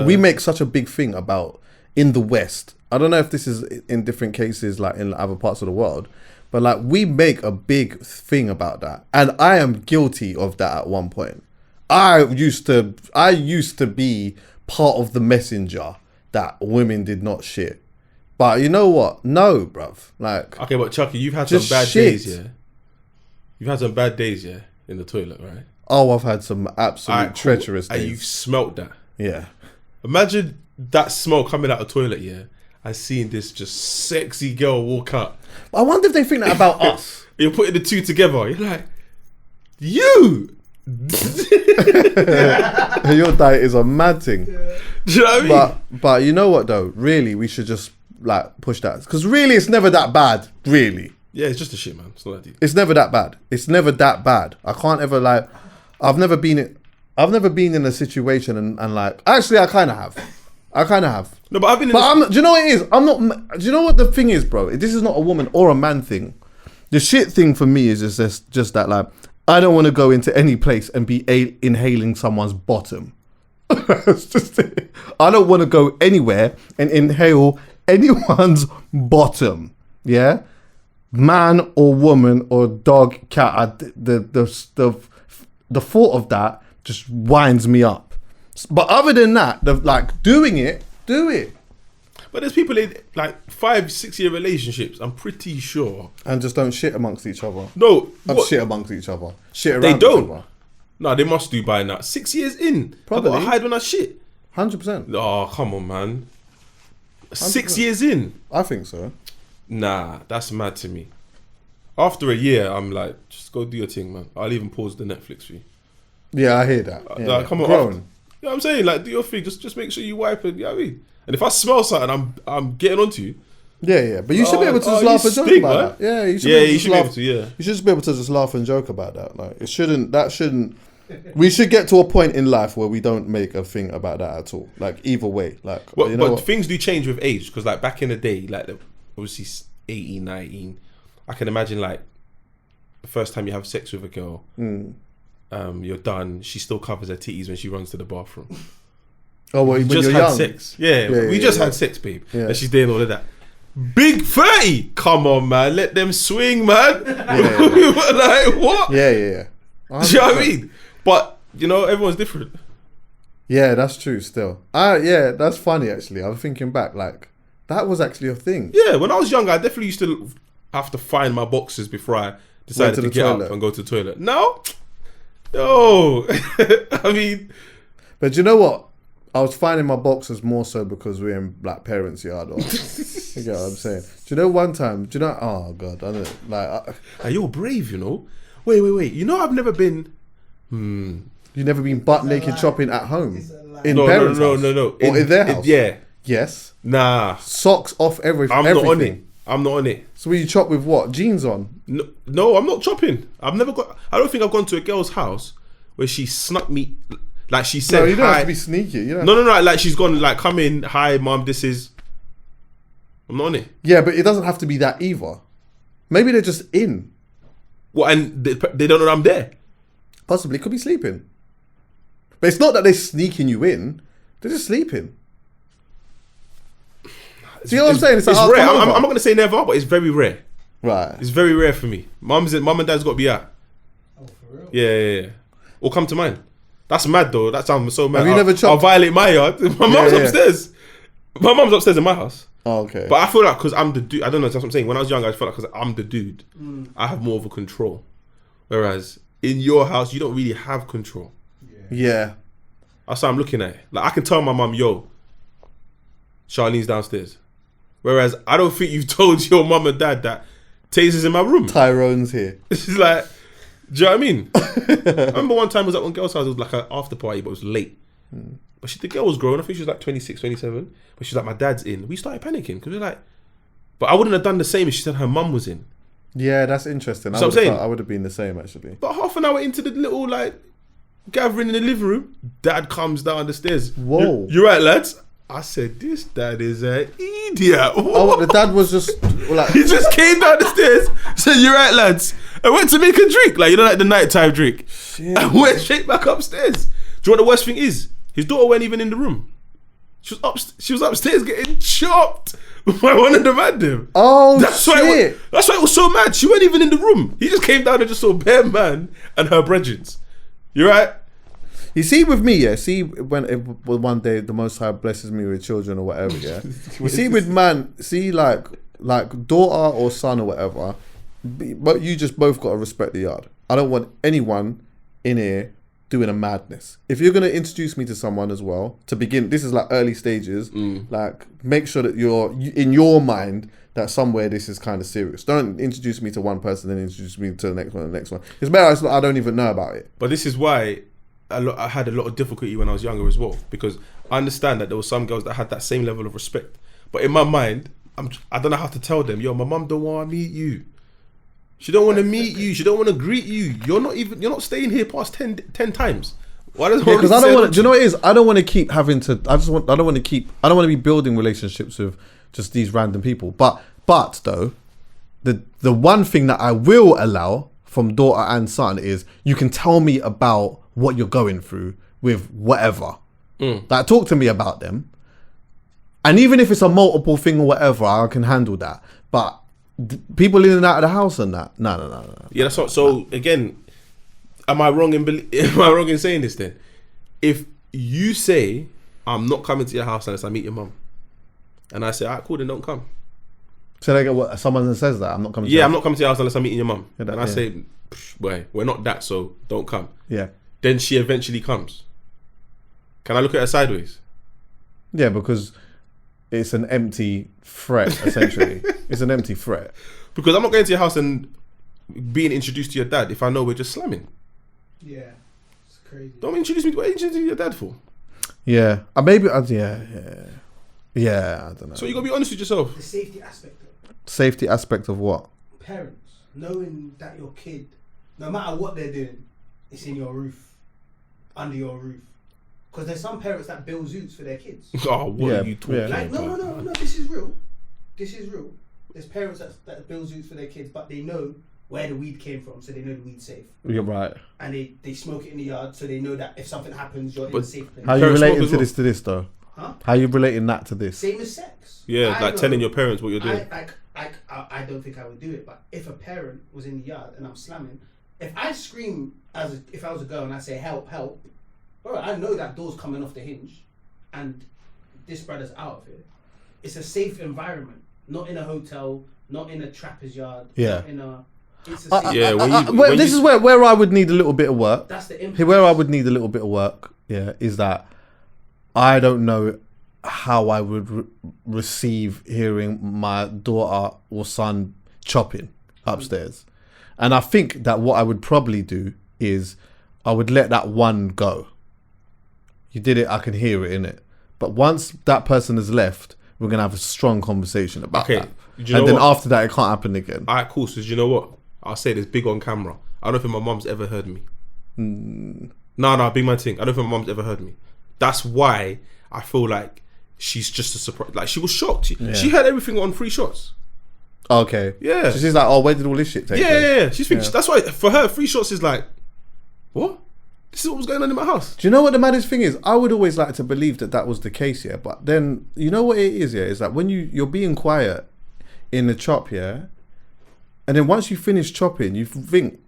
We make such a big thing about in the West. I don't know if this is in different cases, like in other parts of the world, but like we make a big thing about that, and I am guilty of that at one point. I used to be part of the messenger that women did not shit. But you know what? No, bruv. Like, okay, but Chucky, you've had some bad days, yeah. You've had some bad days, yeah, in the toilet, right? Oh, I've had some absolute treacherous days. And you've smelt that. Yeah. Imagine that smell coming out of the toilet, yeah, and seeing this just sexy girl walk out. I wonder if they think that about us. You're putting the two together. You're like, you. Your diet is a mad thing. Yeah. Do you know what I mean? But you know what though? Really, we should just like push that, because really, it's never that bad. Really. Yeah, it's just a shit, man. It's not that deep. It's never that bad. It's never that bad. I can't ever like. I've never been in a situation and like. Actually, I kind of have. No, but I've been. Do you know what it is? I'm not. Do you know what the thing is, bro? This is not a woman or a man thing. The shit thing for me is just that like I don't want to go into any place and be inhaling someone's bottom. It's just it. I don't want to go anywhere and inhale anyone's bottom. Yeah, man or woman or dog, cat. The thought of that just winds me up. But other than that, doing it, do it. But there's people in like 5-6 year relationships, I'm pretty sure, and just don't shit amongst each other. No, shit amongst each other. Shit around. They don't. Each other. No, they must do by now. 6 years in, probably. I gotta hide when I shit. 100%. Oh, come on, man. 100%. 6 years in. I think so. Nah, that's mad to me. After a year, I'm like, just go do your thing, man. I'll even pause the Netflix for you. Yeah, I hear that. Yeah. Like, come on. You know what I'm saying? Like, do your thing. Just make sure you wipe it. You know what I mean? And if I smell something, I'm getting onto you. Yeah. But you should be able to just laugh and joke about that. Yeah, you should. You should be able to. Yeah, you should just be able to just laugh and joke about that. Like it shouldn't. That shouldn't. We should get to a point in life where we don't make a thing about that at all. Like either way. Like but things do change with age, because like back in the day, like obviously 18, 19, I can imagine like the first time you have sex with a girl, you're done. She still covers her titties when she runs to the bathroom. Oh, well, we just had sex. We just had sex, babe. Yeah. And she's doing all of that. Big 30. Come on, man. Let them swing, man. Like, what? Yeah. Do you know what I mean? But, you know, everyone's different. Yeah, that's true still. Yeah, that's funny, actually. I'm thinking back, like, that was actually a thing. Yeah, when I was younger, I definitely used to have to find my boxes before I decided to get up and go to the toilet. Now, no. I mean... But you know what? I was finding my boxes more so because we're in black parents' yard. Or, you get what I'm saying? Do you know one time? Do you know? Oh God, I don't know. Like, you're brave, you know. Wait. You know, I've never been. You never been butt naked shopping at home in no, parents' house? No. Or in their house? Yeah. Yes. Nah. Socks off everything. I'm not on it. So you chop with what? Jeans on? No, I'm not chopping. I don't think I've gone to a girl's house where she snuck me. Like she said, no, you don't hi. have to be sneaky. You know? No. Like she's gone. Like, come in. Hi, mom. This is. I'm not on it. Yeah, but it doesn't have to be that either. Maybe they're just in. What? And they don't know I'm there. Possibly, could be sleeping. But it's not that they're sneaking you in. They're just sleeping. See what I'm saying? It's like, rare. I'm not going to say never, but it's very rare. Right. It's very rare for me. Mum and dad's got to be out. Oh, for real? Yeah. Or come to mine. That's mad though. That sounds so mad. Have you never chopped? I'll violate my yard. My mum's upstairs. My mum's upstairs in my house. Oh, okay. But I feel like because I'm the dude, I don't know, that's what I'm saying. When I was younger, I felt like because I'm the dude, I have more of a control. Whereas in your house, you don't really have control. Yeah. That's what I'm looking at. Like I can tell my mum, yo, Charlene's downstairs. Whereas I don't think you've told your mum and dad that Tazer's in my room. Tyrone's here. It's like, do you know what I mean? I remember one time I was at one girl's house, it was like an after party, but it was late. But the girl was grown, I think she was like 26, 27. But she was like, my dad's in. We started panicking because we were like, but I wouldn't have done the same if she said her mum was in. Yeah, that's interesting. So I'm saying, I would have been the same actually. But half an hour into the little like gathering in the living room, dad comes down the stairs. Whoa. You're right, lads. I said, this dad is an idiot. Oh, what, the dad was just like... He just came down the stairs, said, you're right, lads. I went to make a drink, like, you know, like the nighttime drink. Shit. And went straight back upstairs. Do you know what the worst thing is? His daughter weren't even in the room. She was upstairs getting chopped by one of the random. Oh, that's shit. That's why it was so mad. She weren't even in the room. He just came down and just saw bare man and her brethrens. You right? You see with me, yeah. See when one day the Most High blesses me with children or whatever, yeah. You see with man, see like daughter or son or whatever, but you just both got to respect the yard. I don't want anyone in here doing a madness. If you're gonna introduce me to someone as well, to begin, this is like early stages. Like make sure that you're in your mind that somewhere this is kind of serious. Don't introduce me to one person then introduce me to the next one, It's better I don't even know about it. But this is why I had a lot of difficulty when I was younger as well, because I understand that there were some girls that had that same level of respect, but in my mind, I don't know how to tell them, yo, my mum don't want to meet you. She don't want to meet you. She don't want to greet you. You're not staying here past 10 times. Why does because I don't want to. Do you know what it is? I don't want to keep having to. I don't want to be building relationships with just these random people. But though, the one thing that I will allow from daughter and son is you can tell me about what you're going through with whatever. Like talk to me about them. And even if it's a multiple thing or whatever, I can handle that. But people in and out of the house and that, no. Yeah, that's what. So again, am I wrong in saying this then? If you say I'm not coming to your house unless I meet your mum, and I say, alright, cool, then don't come. So they get what someone that says that I'm not coming. Yeah, I'm not coming to your house unless I'm meeting your mum. Yeah, and I say, boy, we're not that, so don't come. Yeah. Then she eventually comes. Can I look at her sideways? Yeah, because it's an empty threat, essentially. It's an empty threat. Because I'm not going to your house and being introduced to your dad if I know we're just slamming. Yeah, it's crazy. Don't introduce me to what are you introducing your dad for? Yeah. Maybe, yeah. Yeah, I don't know. So you gotta be honest with yourself. The safety aspect of it. Safety aspect of what? Parents knowing that your kid, no matter what they're doing, it's in your roof, under your roof. Because there's some parents that build zoos for their kids. Oh, what Yeah, are you talking yeah. Like, about? no, this is real. This is real. There's parents that build zoos for their kids, but they know where the weed came from, so they know the weed's safe. You're right. And they smoke it in the yard, so they know that if something happens, you're in a safe place. How you Parents relating smoke as to this though? Huh? How you relating that to this? Same as sex. Yeah, I like know- telling your parents what you're doing. I don't think I would do it, but if a parent was in the yard and I'm slamming, if I scream if I was a girl and I say help, help, bro, I know that door's coming off the hinge, and this brother's out of here. It's a safe environment, not in a hotel, not in a trapper's yard. Yeah. Not in a. It's a safe. Yeah, Well, this is where I would need a little bit of work. That's the impact. Where I would need a little bit of work, yeah, is that I don't know how I would receive hearing my daughter or son chopping upstairs. And I think that what I would probably do is I would let that one go. You did it, I can hear it in it. But once that person has left, we're going to have a strong conversation about that. Do you know And then what? after that, it can't happen again. Alright, cool. So do you know what? I'll say this big on camera. I don't think my mum's ever heard me. No, big man thing. I don't think my mum's ever heard me. That's why I feel like she's just a surprise. Like, she was shocked. She heard everything on 3 shots. Okay. Yeah. So she's like, oh, where did all this shit take place? Yeah. She thinks that's why for her 3 shots is like, what? This is what was going on in my house. Do you know what the maddest thing is? I would always like to believe that was the case, yeah. But then, you know what it is, yeah? Is that when you're being quiet in the chop, yeah? And then once you finish chopping, you think,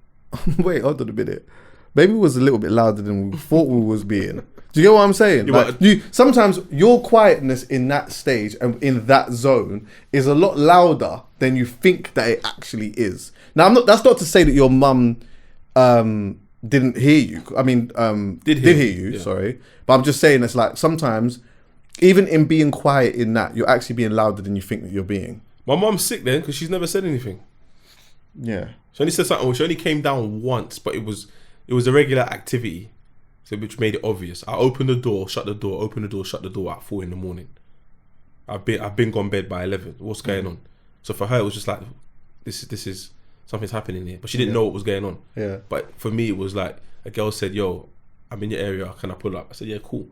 wait, hold on a minute. Maybe it was a little bit louder than we thought we was being. Do you get what I'm saying? Yeah, Like, sometimes your quietness in that stage and in that zone is a lot louder than you think that it actually is. Now, that's not to say that your mum didn't hear you. I mean, did hear you. Yeah. Sorry, but I'm just saying it's like sometimes, even in being quiet in that, you're actually being louder than you think that you're being. My mum's sick then because she's never said anything. Yeah. She only said something. She only came down once, but it was a regular activity, so which made it obvious. I opened the door, shut the door, open the door, shut the door at 4 a.m. I've been gone bed by 11. What's going on? So for her, it was just like, this is something's happening here, but she didn't know what was going on. Yeah. But for me, it was like a girl said, "Yo, I'm in your area. Can I pull up?" I said, "Yeah, cool."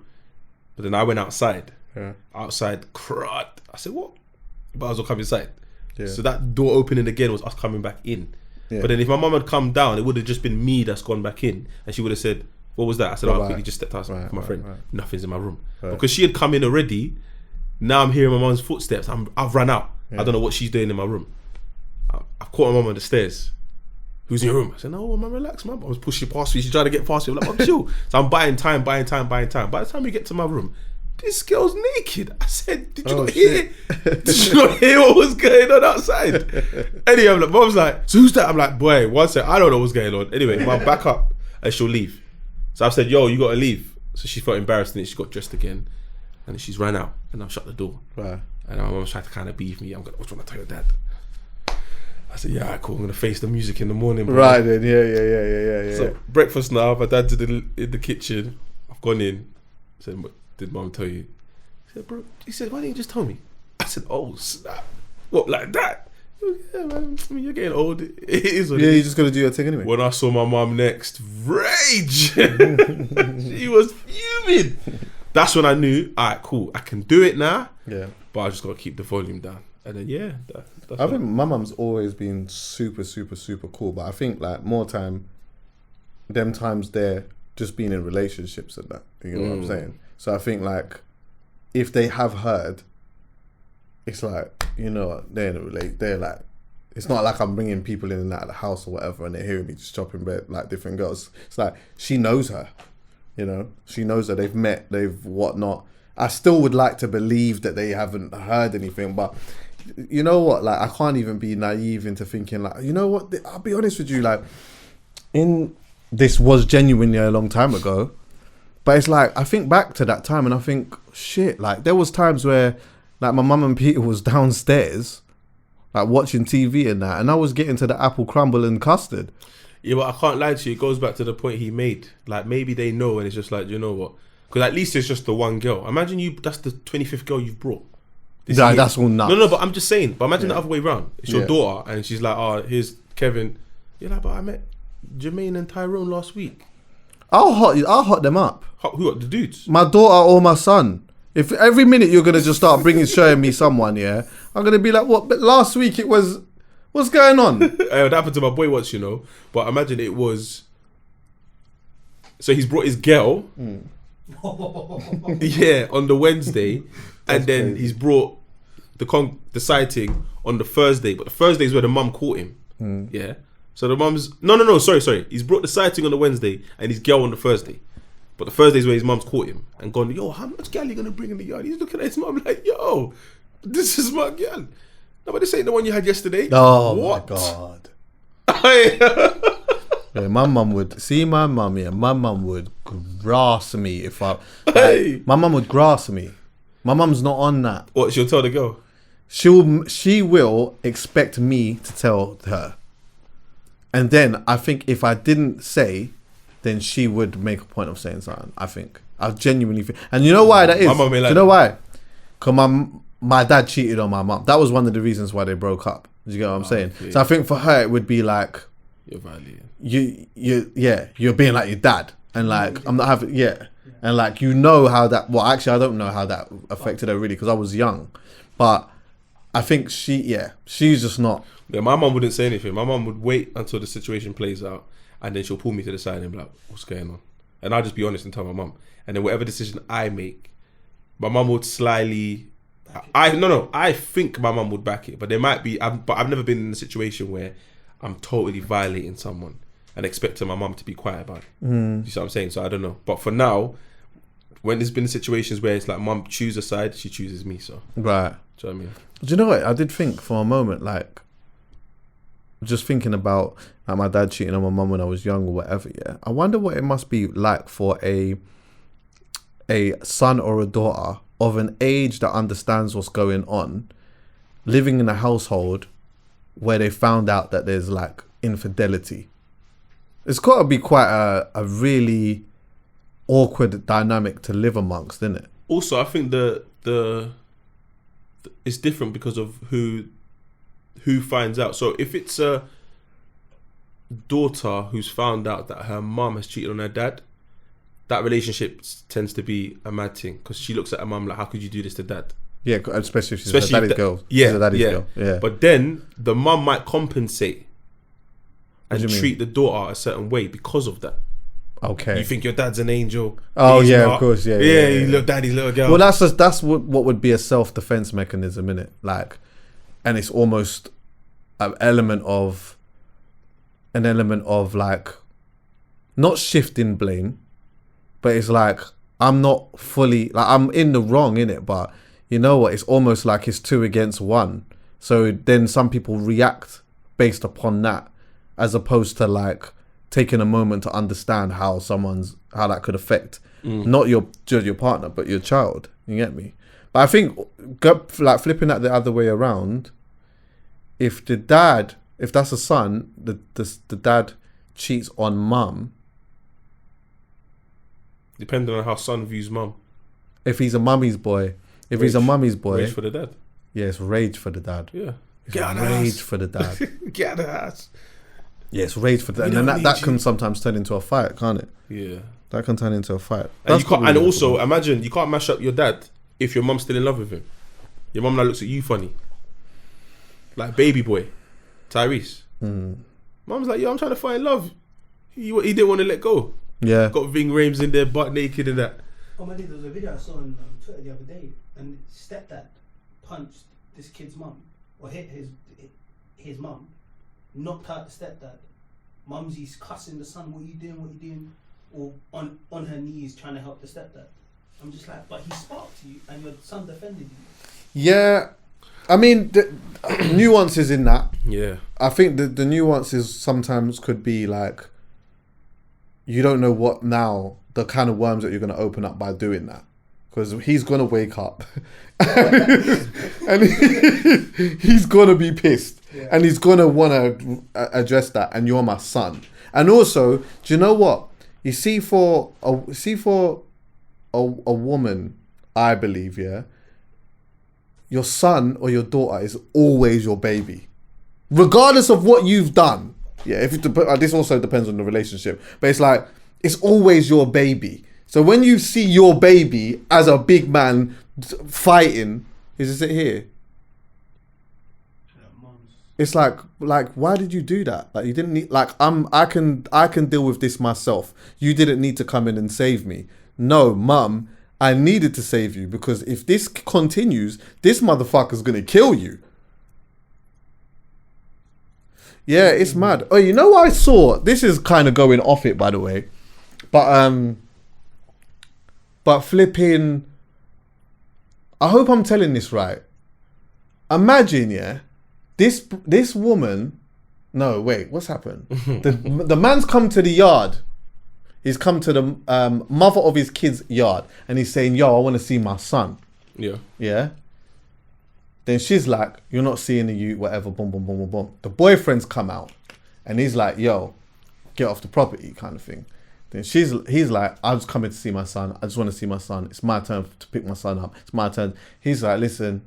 But then I went outside. Yeah. Outside, crud. I said, "What?" But I was all come inside. Yeah. So that door opening again was us coming back in. Yeah. But then if my mum had come down, it would have just been me that's gone back in, and she would have said, "What was that?" I said, "Oh, I quickly just stepped out with my friend. right. Nothing's in my room." Right. Because she had come in already. Now I'm hearing my mum's footsteps. I've run out. Yeah. I don't know what she's doing in my room. I've caught my mum on the stairs. Who's in your room? I said, "No, mum, relax, mum." I was pushing past me. She's trying to get past me. I'm like, "Mum, chill." So I'm buying time. By the time we get to my room, this girl's naked. I said, "Did you not hear? Did you not hear what was going on outside?" Anyway, I'm like, Mum's like, "So who's that?" I'm like, "Boy, one sec, I don't know what's going on." Anyway, Mum, back up, and she'll leave. So I said, "Yo, you gotta leave." So she felt embarrassed, and then she got dressed again, and then she's ran out, and I've shut the door. Right. And my mum's trying to kind of beef me. I'm trying to tell your dad. I said, "Yeah, cool. I'm gonna face the music in the morning." Bro. Right then, yeah. So breakfast now. My dad's in the kitchen. I've gone in. I said, "Did mum tell you?" He said, "Bro," he said, "Why didn't you just tell me?" I said, "Oh snap! What, like that?" He goes, "Yeah, man. I mean, you're getting old. It is what it Yeah, is." you're just gonna do your thing anyway. When I saw my mum next, rage. She was fuming. That's when I knew, alright, cool. I can do it now. Yeah. But I just got to keep the volume down. And then, yeah. That's I think my mum's always been super, super, super cool. But I think like more time, them times there, just being in relationships and that. You know what I'm saying? So I think like, if they have heard, it's like, you know, they're like, it's not like I'm bringing people in and out of the house or whatever and they're hearing me just chopping bread like different girls. It's like, she knows her, you know, she knows her, they've met, they've whatnot. I still would like to believe that they haven't heard anything, but you know what, like, I can't even be naive into thinking like, you know what, I'll be honest with you, like, this was genuinely a long time ago, but it's like, I think back to that time and I think, shit, like, there was times where, like, my mum and Peter was downstairs, like, watching TV and that, and I was getting to the apple crumble and custard. Yeah, but I can't lie to you. It goes back to the point he made. Like, maybe they know and it's just like, you know what? Because at least it's just the one girl. Imagine that's the 25th girl you've brought. Nah, that's all nuts. No, but I'm just saying. But imagine the other way around. It's your Yeah. daughter, and she's like, "Oh, here's Kevin." You're like, "But I met Jermaine and Tyrone last week." I'll hot them up. Who are the dudes? My daughter or my son. If every minute you're gonna just start showing me someone, yeah, I'm gonna be like, what? But last week it was, what's going on? That happened to my boy once, But imagine it was. So he's brought his girl. Yeah, on the Wednesday, and then crazy. he's brought the sighting on the Thursday. But the Thursday is where the mum caught him. Yeah. So the mum's no. Sorry. He's brought the sighting on the Wednesday and his girl on the Thursday. But the Thursday is where his mum's caught him and gone, yo, how much girl are you gonna bring in the yard? He's looking at his mum like, yo, this is my girl. No, but this ain't the one you had yesterday. Oh What? my god. Yeah, my mum would see my mum. Yeah, my mum would grass me if I. Hey. My mum would grass me. My mum's not on that. What? She'll tell the girl. She will expect me to tell her, and then I think if I didn't say, then she would make a point of saying something. I think I genuinely think, and you know why that is. My mum ain't like Do you know why? Because my dad cheated on my mum. That was one of the reasons why they broke up. Do you get what I'm saying? okay. So I think for her it would be like. You're violating. You're being like your dad, and like I'm not having and like how that. Well, actually, I don't know how that affected her really because I was young, but I think she's just not. Yeah, my mum wouldn't say anything. My mum would wait until the situation plays out, and then she'll pull me to the side and be like, "What's going on?" And I'll just be honest and tell my mum. And then whatever decision I make, my mum would slyly. I think my mum would back it, but there might be. But I've never been in a situation where I'm totally violating someone and expecting my mum to be quiet about it. You see what I'm saying? So I don't know. But for now, when there's been situations where it's like mum choose a side, she chooses me. So Right. do you know what I mean? Do you know what? I did think for a moment, like, just thinking about like my dad cheating on my mum when I was young or whatever. Yeah, I wonder what it must be like for a son or a daughter of an age that understands what's going on, living in a household where they found out that there's like infidelity. It's got to be quite a really awkward dynamic to live amongst, isn't it? Also, I think the it's different because of who finds out. So if it's a daughter who's found out that her mum has cheated on her dad, that relationship tends to be a mad thing because she looks at her mum like, how could you do this to dad? Yeah, especially if she's a daddy's girl. Yeah, She's a daddy's yeah. girl. Yeah. But then the mum might compensate What do and you mean? treat the daughter a certain way because of that. Okay. You think your dad's an angel? Oh, He's yeah, not. of course, yeah, You look daddy's little girl. Well, that's what would be a self-defense mechanism, innit? Like, and it's almost an element of like, not shifting blame, but it's like I'm not fully like I'm in the wrong, innit? But you know what? It's almost like it's 2 against 1. So then some people react based upon that, as opposed to like taking a moment to understand how that could affect not just your partner but your child. You get me? But I think like flipping that the other way around, if that's a son, the dad cheats on mum, depending on how son views mum. if he's a mummy's boy, he's a mummy's boy, Rage for the dad. yeah, it's rage for the dad. Yeah. It's rage for the dad. Get out of the house. Yeah, it's rage for the dad. We And don't then that need can you. sometimes turn into a fight, can't it? Yeah. That can turn into a fight. And you can't, probably and what also it is. imagine you can't mash up your dad if your mum's still in love with him. Your mum now looks at you funny. Like baby boy, Tyrese. Mum's like, yo, I'm trying to find love. He didn't want to let go. Yeah. Got Ving Rhames in there, butt naked and that. Oh my God, there was a video I saw on Twitter the other day, and stepdad punched this kid's mum, or hit his mum, knocked out the stepdad. Mumsy's cussing the son, what you doing? Or on her knees trying to help the stepdad. I'm just like, but he sparked you, and your son defended you. Yeah. I mean, the nuances in that. Yeah. I think the nuances sometimes could be like, you don't know what now, the kind of worms that you're going to open up by doing that. Because he's going to wake up and he's going to be pissed. Yeah. And he's going to want to address that. And you're my son. And also, do you know what? You see for a woman, I believe, yeah, your son or your daughter is always your baby, regardless of what you've done. Yeah, if this also depends on the relationship, but it's like it's always your baby. So when you see your baby as a big man fighting, is it here? It's like why did you do that? Like you didn't need. Like I can deal with this myself. You didn't need to come in and save me. No, mum, I needed to save you because if this continues, this motherfucker's gonna kill you. Yeah, it's mad. Oh, you know what I saw? This is kind of going off it, by the way, but flipping. I hope I'm telling this right. Imagine, yeah. This woman, no wait, what's happened? the man's come to the yard. He's come to the mother of his kid's yard, and he's saying, "Yo, I want to see my son." Yeah. Yeah. Then she's like, "You're not seeing the youth, whatever." Boom, boom, boom, boom, boom. The boyfriend's come out, and he's like, "Yo, get off the property," kind of thing. Then he's like, "I'm just coming to see my son. I just want to see my son. It's my turn to pick my son up. It's my turn." He's like, "Listen."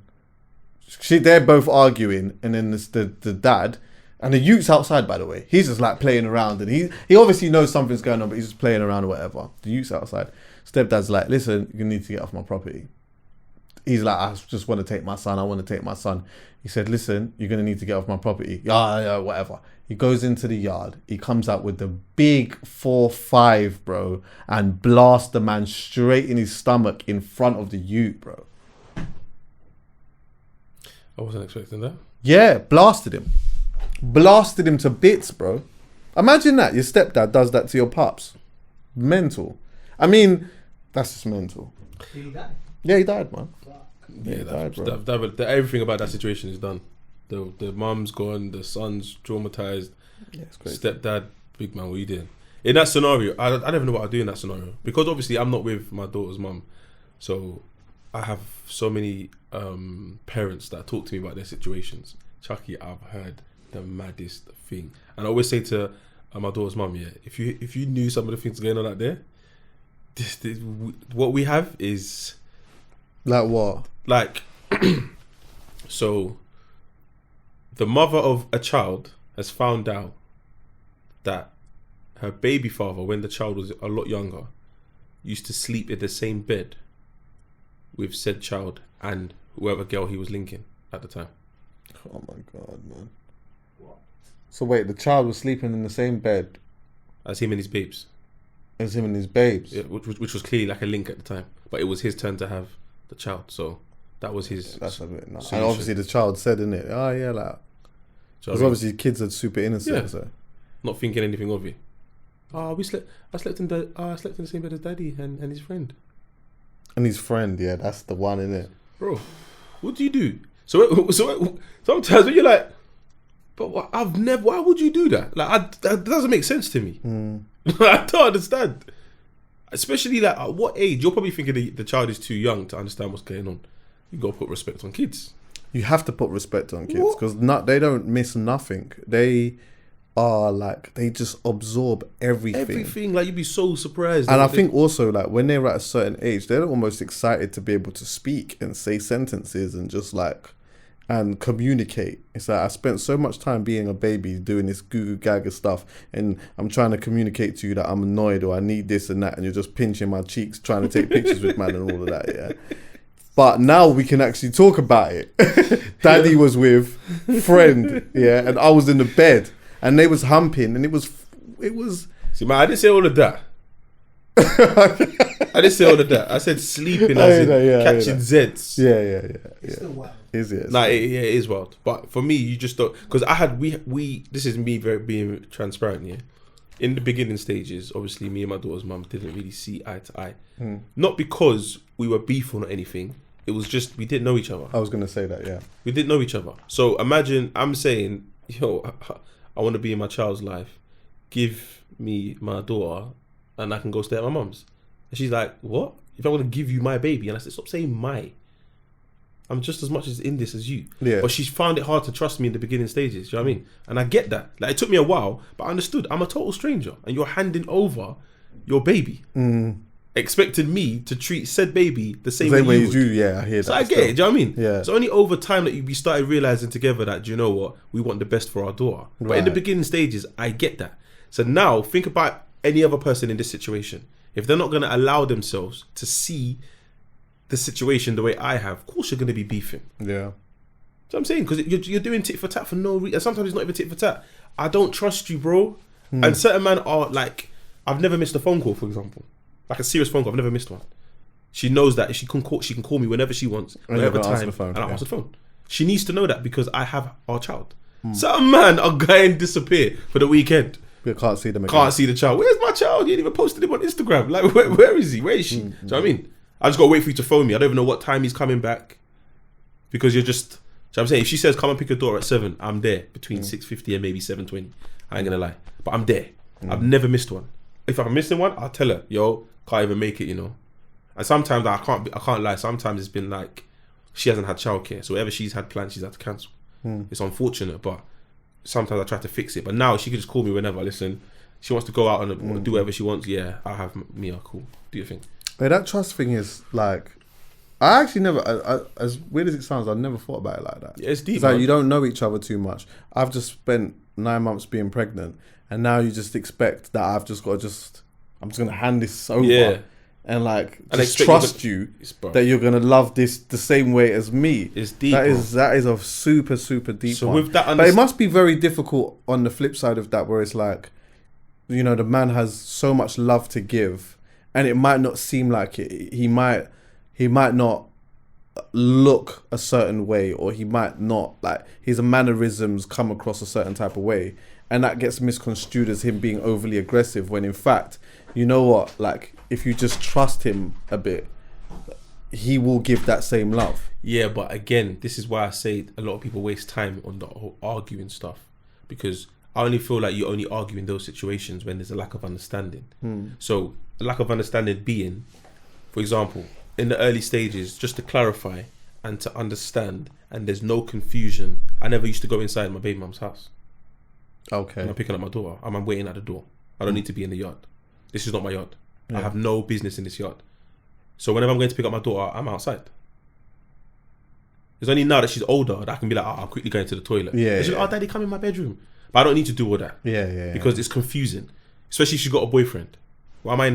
They're both arguing, and then the dad, and the youth's outside, by the way. He's just like playing around, and he obviously knows something's going on, but he's just playing around or whatever. The youth's outside. Stepdad's like, "Listen, you need to get off my property." He's like, "I just want to take my son. I want to take my son." He said, "Listen, you're going to need to get off my property." Yeah, whatever. He goes into the yard. He comes out with the big 4-5, bro, and blasts the man straight in his stomach in front of the youth, bro. I wasn't expecting that. Yeah, blasted him. Blasted him to bits, bro. Imagine that. Your stepdad does that to your pups. Mental. I mean, that's just mental. Did he die? Yeah, he died, man. Yeah, he died, bro. Everything about that situation is done. The mum's gone, the son's traumatized. Yeah, it's crazy. Stepdad, big man, what you doing? In that scenario, I don't even know what I'd do in that scenario. Because obviously I'm not with my daughter's mum. So I have so many parents that talk to me about their situations. Chucky, I've heard the maddest thing. And I always say to my daughter's mum, yeah, if you knew some of the things going on out there, this, what we have is... Like what? Like, so the mother of a child has found out that her baby father, when the child was a lot younger, used to sleep in the same bed with said child and whoever girl he was linking at the time. Oh my God, man. What? So wait, the child was sleeping in the same bed as him and his babes. As him and his babes? Yeah, which was clearly like a link at the time. But it was his turn to have the child, so that was his... That's a bit nuts. And obviously the child said, innit? Oh yeah, like... Because obviously kids are super innocent, yeah. So... Not thinking anything of it. I slept in the same bed as daddy and his friend. And his friend, yeah, that's the one, innit? Bro, what do you do? So sometimes when you're like, but why would you do that? Like, that doesn't make sense to me. I don't understand. Especially like at what age? You're probably thinking the child is too young to understand what's going on. You got to put respect on kids. You have to put respect on kids because they don't miss nothing. They are like, they just absorb everything. Everything, like you'd be so surprised. And I think also like when they're at a certain age, they're almost excited to be able to speak and say sentences and just like, and communicate. It's like I spent so much time being a baby doing this goo gaga stuff, and I'm trying to communicate to you that I'm annoyed or I need this and that, and you're just pinching my cheeks trying to take pictures with man and all of that, yeah. But now we can actually talk about it. Daddy was with friend, yeah, and I was in the bed and they was humping and it was See, man, I didn't say all of that. I didn't say all of that. I said sleeping as in catching Zeds. Yeah. It's still wild. Is it? Nah, it is wild. But for me, you just don't, because we this is me being transparent, yeah. In the beginning stages, obviously me and my daughter's mum didn't really see eye to eye. Not because we were beefing or anything. It was just we didn't know each other. I was gonna say that, yeah. We didn't know each other. So imagine I'm saying, yo, I want to be in my child's life. Give me my daughter, and I can go stay at my mum's. And she's like, what? If I want to give you my baby, and I said, stop saying my. I'm just as much as in this as you. Yeah. But she's found it hard to trust me in the beginning stages. Do you know what I mean? And I get that. Like, it took me a while, but I understood. I'm a total stranger, and you're handing over your baby. expected me to treat said baby the same Same way you as would. you, yeah, I hear that. So I get it, do you know what I mean? Yeah. It's only over time that we started realising together that, do you know what, we want the best for our daughter. But in the Right. beginning stages, I get that. So now, think about any other person in this situation. If they're not going to allow themselves to see the situation the way I have, of course you're going to be beefing. Yeah. So I'm saying, because you're doing tit for tat for no reason. Sometimes it's not even tit for tat. I don't trust you, bro. And certain men are like, I've never missed a phone call, for example. Like a serious phone call, I've never missed one. She knows that if she can call me whenever she wants, And whatever you're gonna answer time, the phone, and I'll yeah. answer the phone. She needs to know that because I have our child. Some man are going to disappear for the weekend. You can't see them again. Can't see the child. Where's my child? You ain't even posted him on Instagram. Like, where is he? Where is she? Do you know what I mean? I just got to wait for you to phone me. I don't even know what time he's coming back. Because you're just... So I'm saying, if she says, come and pick your daughter at 7, I'm there between 6:50 and maybe 7:20. I ain't going to lie. But I'm there. I've never missed one. If I'm missing one, I'll tell her, yo, can't even make it, you know. And sometimes I can't lie. Sometimes it's been like, she hasn't had childcare. So whatever she's had planned, she's had to cancel. It's unfortunate, but sometimes I try to fix it. But now she can just call me whenever. Listen, she wants to go out and do whatever she wants. Yeah, I'll have Mia. Cool. Do your thing. But that trust thing is like, I actually never, as weird as it sounds, I never thought about it like that. Yeah, it's deep. It's like man. you don't know each other too much. I've just spent 9 months being pregnant, and now you just expect that I'm just gonna hand this over, Yeah. and like And just expect trust you're you bro. that you're gonna love this the same way as me. It's deep. That bro. is a super deep So one. with that But it must be very difficult on the flip side of that, where it's like, you know, the man has so much love to give, and it might not seem like it. He might not look a certain way, or he might not, like, his mannerisms come across a certain type of way, and that gets misconstrued as him being overly aggressive, when in fact, you know what, like, if you just trust him a bit, he will give that same love. Yeah, but again, this is why I say a lot of people waste time on the whole arguing stuff, because I only feel like you only argue in those situations when there's a lack of understanding. So a lack of understanding being, for example, in the early stages, just to clarify and to understand, and there's no confusion. I never used to go inside my baby mum's house. Okay. I'm picking up my daughter. I'm waiting at the door. I don't need to be in the yard. This is not my yard. I have no business in this yard. So whenever I'm going to pick up my daughter, I'm outside. It's only now that she's older that I can be like, I'm quickly going to the toilet. Yeah, She's yeah. like, Daddy, come in my bedroom. But I don't need to do all that. Yeah. Because it's confusing. Especially if she's got a boyfriend. Why am I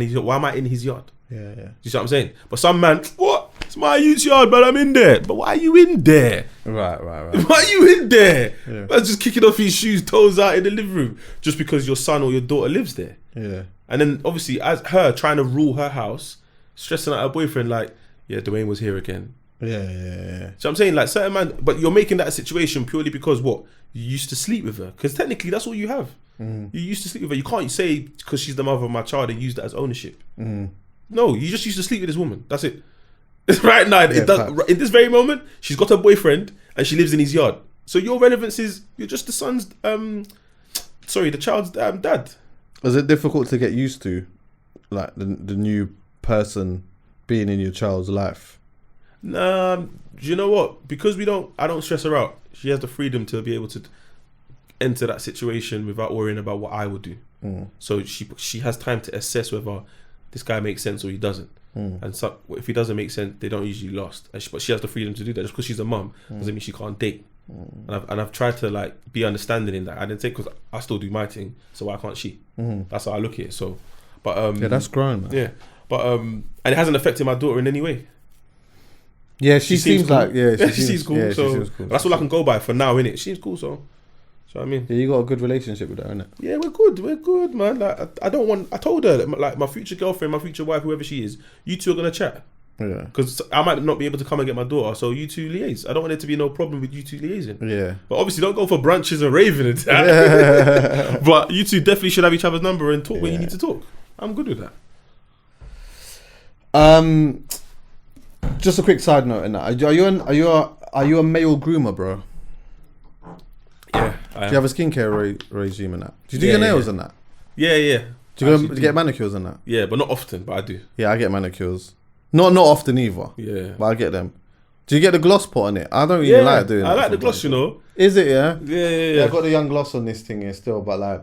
in his yard? Yeah. Do you see what I'm saying? But some man, what? It's my youth yard, but I'm in there. But why are you in there? Right. Why are you in there? Yeah. Man's just kicking off his shoes, toes out in the living room, just because your son or your daughter lives there. Yeah. And then obviously, as her trying to rule her house, stressing out her boyfriend, like, yeah, Dwayne was here again. Yeah. So I'm saying, like, certain man, but you're making that a situation purely because what? You used to sleep with her. Because technically, that's all you have. You used to sleep with her. You can't say because she's the mother of my child and use that as ownership. No, you just used to sleep with this woman. That's it. Right now, in this very moment, she's got a boyfriend and she lives in his yard. So your relevance is you're just the son's, the child's dad. Was it difficult to get used to, like, the new person being in your child's life? Nah, do you know what? Because I don't stress her out. She has the freedom to be able to enter that situation without worrying about what I would do. So she has time to assess whether this guy makes sense or he doesn't. And so if he doesn't make sense, they don't usually last. But she has the freedom to do that. Just because she's a mum doesn't mean she can't date. And I've tried to, like, be understanding in that. I didn't say because I still do my thing, so why can't she? That's how I look at it. So, but Yeah, that's grown, man. yeah, but and it hasn't affected my daughter in any way. Yeah, she seems cool. like, yeah, she seems cool. Yeah, So she seems cool. that's all I can go by for now, innit? She seems cool, so I mean, Yeah, you got a good relationship with her, innit? yeah, we're good, man. Like, I told her, like, my future girlfriend, my future wife, whoever she is, you two are gonna chat. Yeah. Because I might not be able to come and get my daughter, so you two liaise. I don't want there to be no problem with you two liaising. Yeah. But obviously, don't go for brunches and raving and that. But you two definitely should have each other's number and talk when you need to talk. I'm good with that. Just a quick side note in that. Are you a male groomer, bro? Yeah. Do you have a skincare regime in that? Do you do your nails in that? Yeah. Do you get manicures in that? Yeah, but not often, but I do. Yeah, I get manicures. Not often either. Yeah. But I get them. Do you get the gloss put on it? I don't really like doing that. I like the gloss, you know. Is it, yeah? Yeah. I got the young gloss on this thing here still, but, like,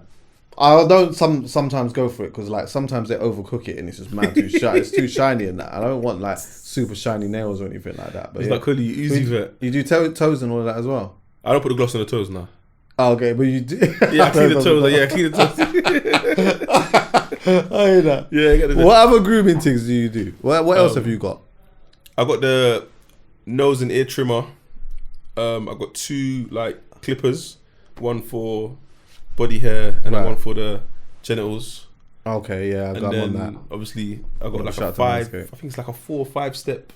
I don't sometimes go for it because like sometimes they overcook it and it's just mad too shiny. It's too shiny and that. I don't want like super shiny nails or anything like that. But It's like Cody, easy fit. You do toes and all of that as well. I don't put the gloss on the toes now. Oh, okay, but you do. Yeah, I clean the toes. Yeah, I clean the toes. I hear that. Yeah, I get the What other grooming things do you do? What else have you got? I got the nose and ear trimmer. I got 2 like clippers, one for body hair and then one for the genitals. Okay, yeah, I got and on then that. obviously I got like shout a out to 5. Manscaped. I think it's like a 4 or 5 step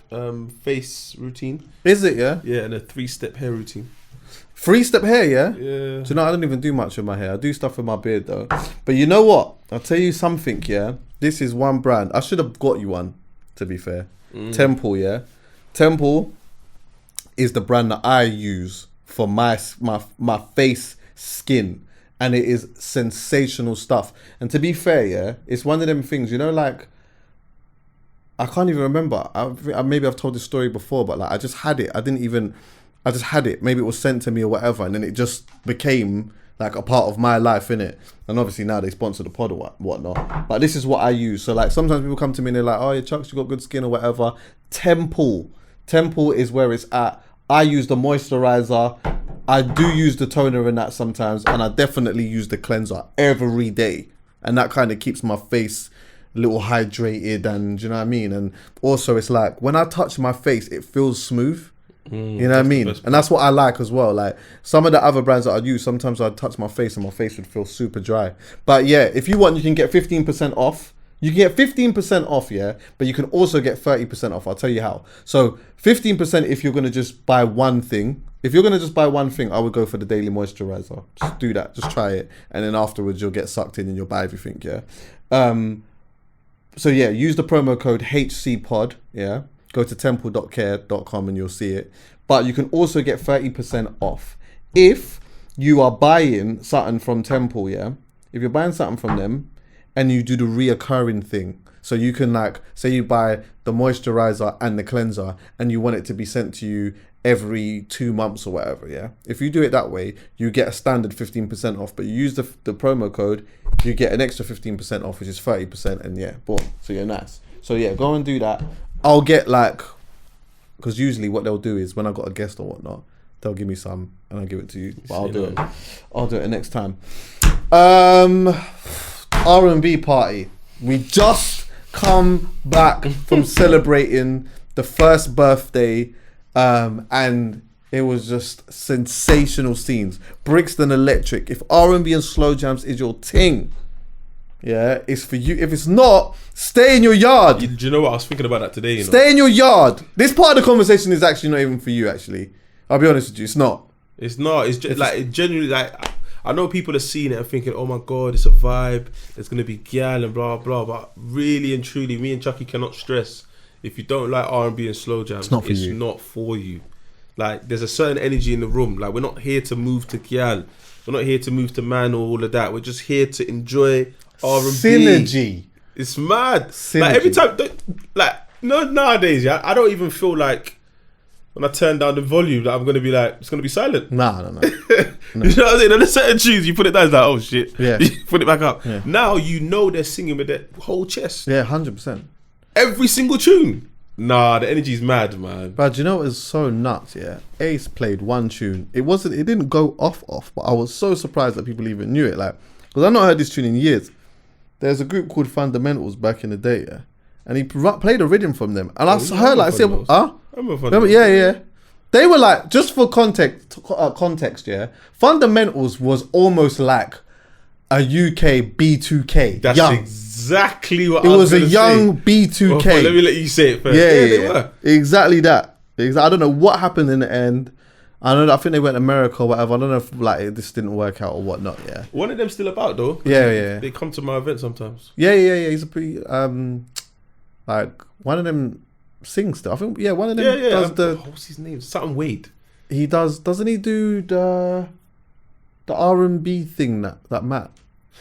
face routine. Is it, yeah? Yeah, and a 3-step hair routine. 3-step hair, yeah? Yeah. Do you know, I don't even do much with my hair. I do stuff with my beard though. But you know what? I'll tell you something, yeah? This is one brand. I should have got you one, to be fair. Temple, yeah? Temple is the brand that I use for my face skin. And it is sensational stuff. And to be fair, yeah, it's one of them things, you know, like, I can't even remember. Maybe I've told this story before, but like I just had it. I just had it. Maybe it was sent to me or whatever. And then it just became like a part of my life, innit? And obviously now they sponsor the pod or whatnot. But this is what I use. So like sometimes people come to me and they're like, oh, yeah, Chucks, you got good skin or whatever. Temple is where it's at. I use the moisturizer. I do use the toner in that sometimes, and I definitely use the cleanser every day, and that kind of keeps my face a little hydrated, and do you know what I mean? And also it's like when I touch my face, it feels smooth. You know what I mean? And that's what I like as well. Like some of the other brands that I use, sometimes I'd touch my face and my face would feel super dry. But yeah, if you want, you can get 15% off. You can get 15% off, yeah, but you can also get 30% off. I'll tell you how. So 15% if you're going to just buy one thing. If you're going to just buy one thing, I would go for the daily moisturizer. Just do that. Just try it. And then afterwards, you'll get sucked in and you'll buy everything, yeah. So yeah, use the promo code Hcpod, yeah. Go to temple.care.com and you'll see it. But you can also get 30% off if you are buying something from Temple, yeah. If you're buying something from them, and you do the reoccurring thing. So you can like, say you buy the moisturizer and the cleanser and you want it to be sent to you every 2 months or whatever, yeah? If you do it that way, you get a standard 15% off, but you use the promo code, you get an extra 15% off, which is 30%, and yeah, boom. So you're nice. So yeah, go and do that. I'll get like, because usually what they'll do is when I've got a guest or whatnot, they'll give me some and I'll give it to you. But I'll do it next time. R&B party. We just come back from celebrating the first birthday, and it was just sensational scenes. Brixton Electric. If R&B and slow jams is your thing, yeah, it's for you. If it's not, stay in your yard. Do you know what? I was thinking about that today. You know? Stay in your yard. This part of the conversation is actually not even for you, actually. I'll be honest with you, it's not. It's not. It's just like, it genuinely, like, I know people are seeing it and thinking, oh my God, it's a vibe, there's going to be gal and blah, blah, but really and truly, me and Chucky cannot stress, if you don't like R&B and slow jams, it's not for you. Like, there's a certain energy in the room. Like, we're not here to move to gal. We're not here to move to man or all of that. We're just here to enjoy R&B. Synergy. It's mad. Synergy. Like, every time, like, no, nowadays, yeah, I don't even feel like, when I turn down the volume, that I'm going to be like, it's going to be silent. No. You know what I'm saying? There's certain tunes, you put it down, it's like, oh shit. Yeah. You put it back up. Yeah. Now you know they're singing with their whole chest. Yeah, 100%. Every single tune. Nah, the energy's mad, man. But you know what is so nuts, yeah? Ace played one tune. It didn't go off, but I was so surprised that people even knew it. Like, because I've not heard this tune in years. There's a group called Fundamentals back in the day, yeah? And he played a rhythm from them. And I heard, like, I said, huh? Yeah. They were like, just for context, yeah. Fundamentals was almost like a UK B2K. That's exactly what it was. A young B2K. Well, let me let you say it first. Yeah, they were. Exactly that. I don't know what happened in the end. I think they went to America or whatever. I don't know if like this didn't work out or whatnot. Yeah. One of them still about though. Yeah. They come to my event sometimes. Yeah. He's a pretty like one of them. Sing stuff. I think one of them does the. What's his name? Something Wade. He doesn't he do the R&B thing that Matt?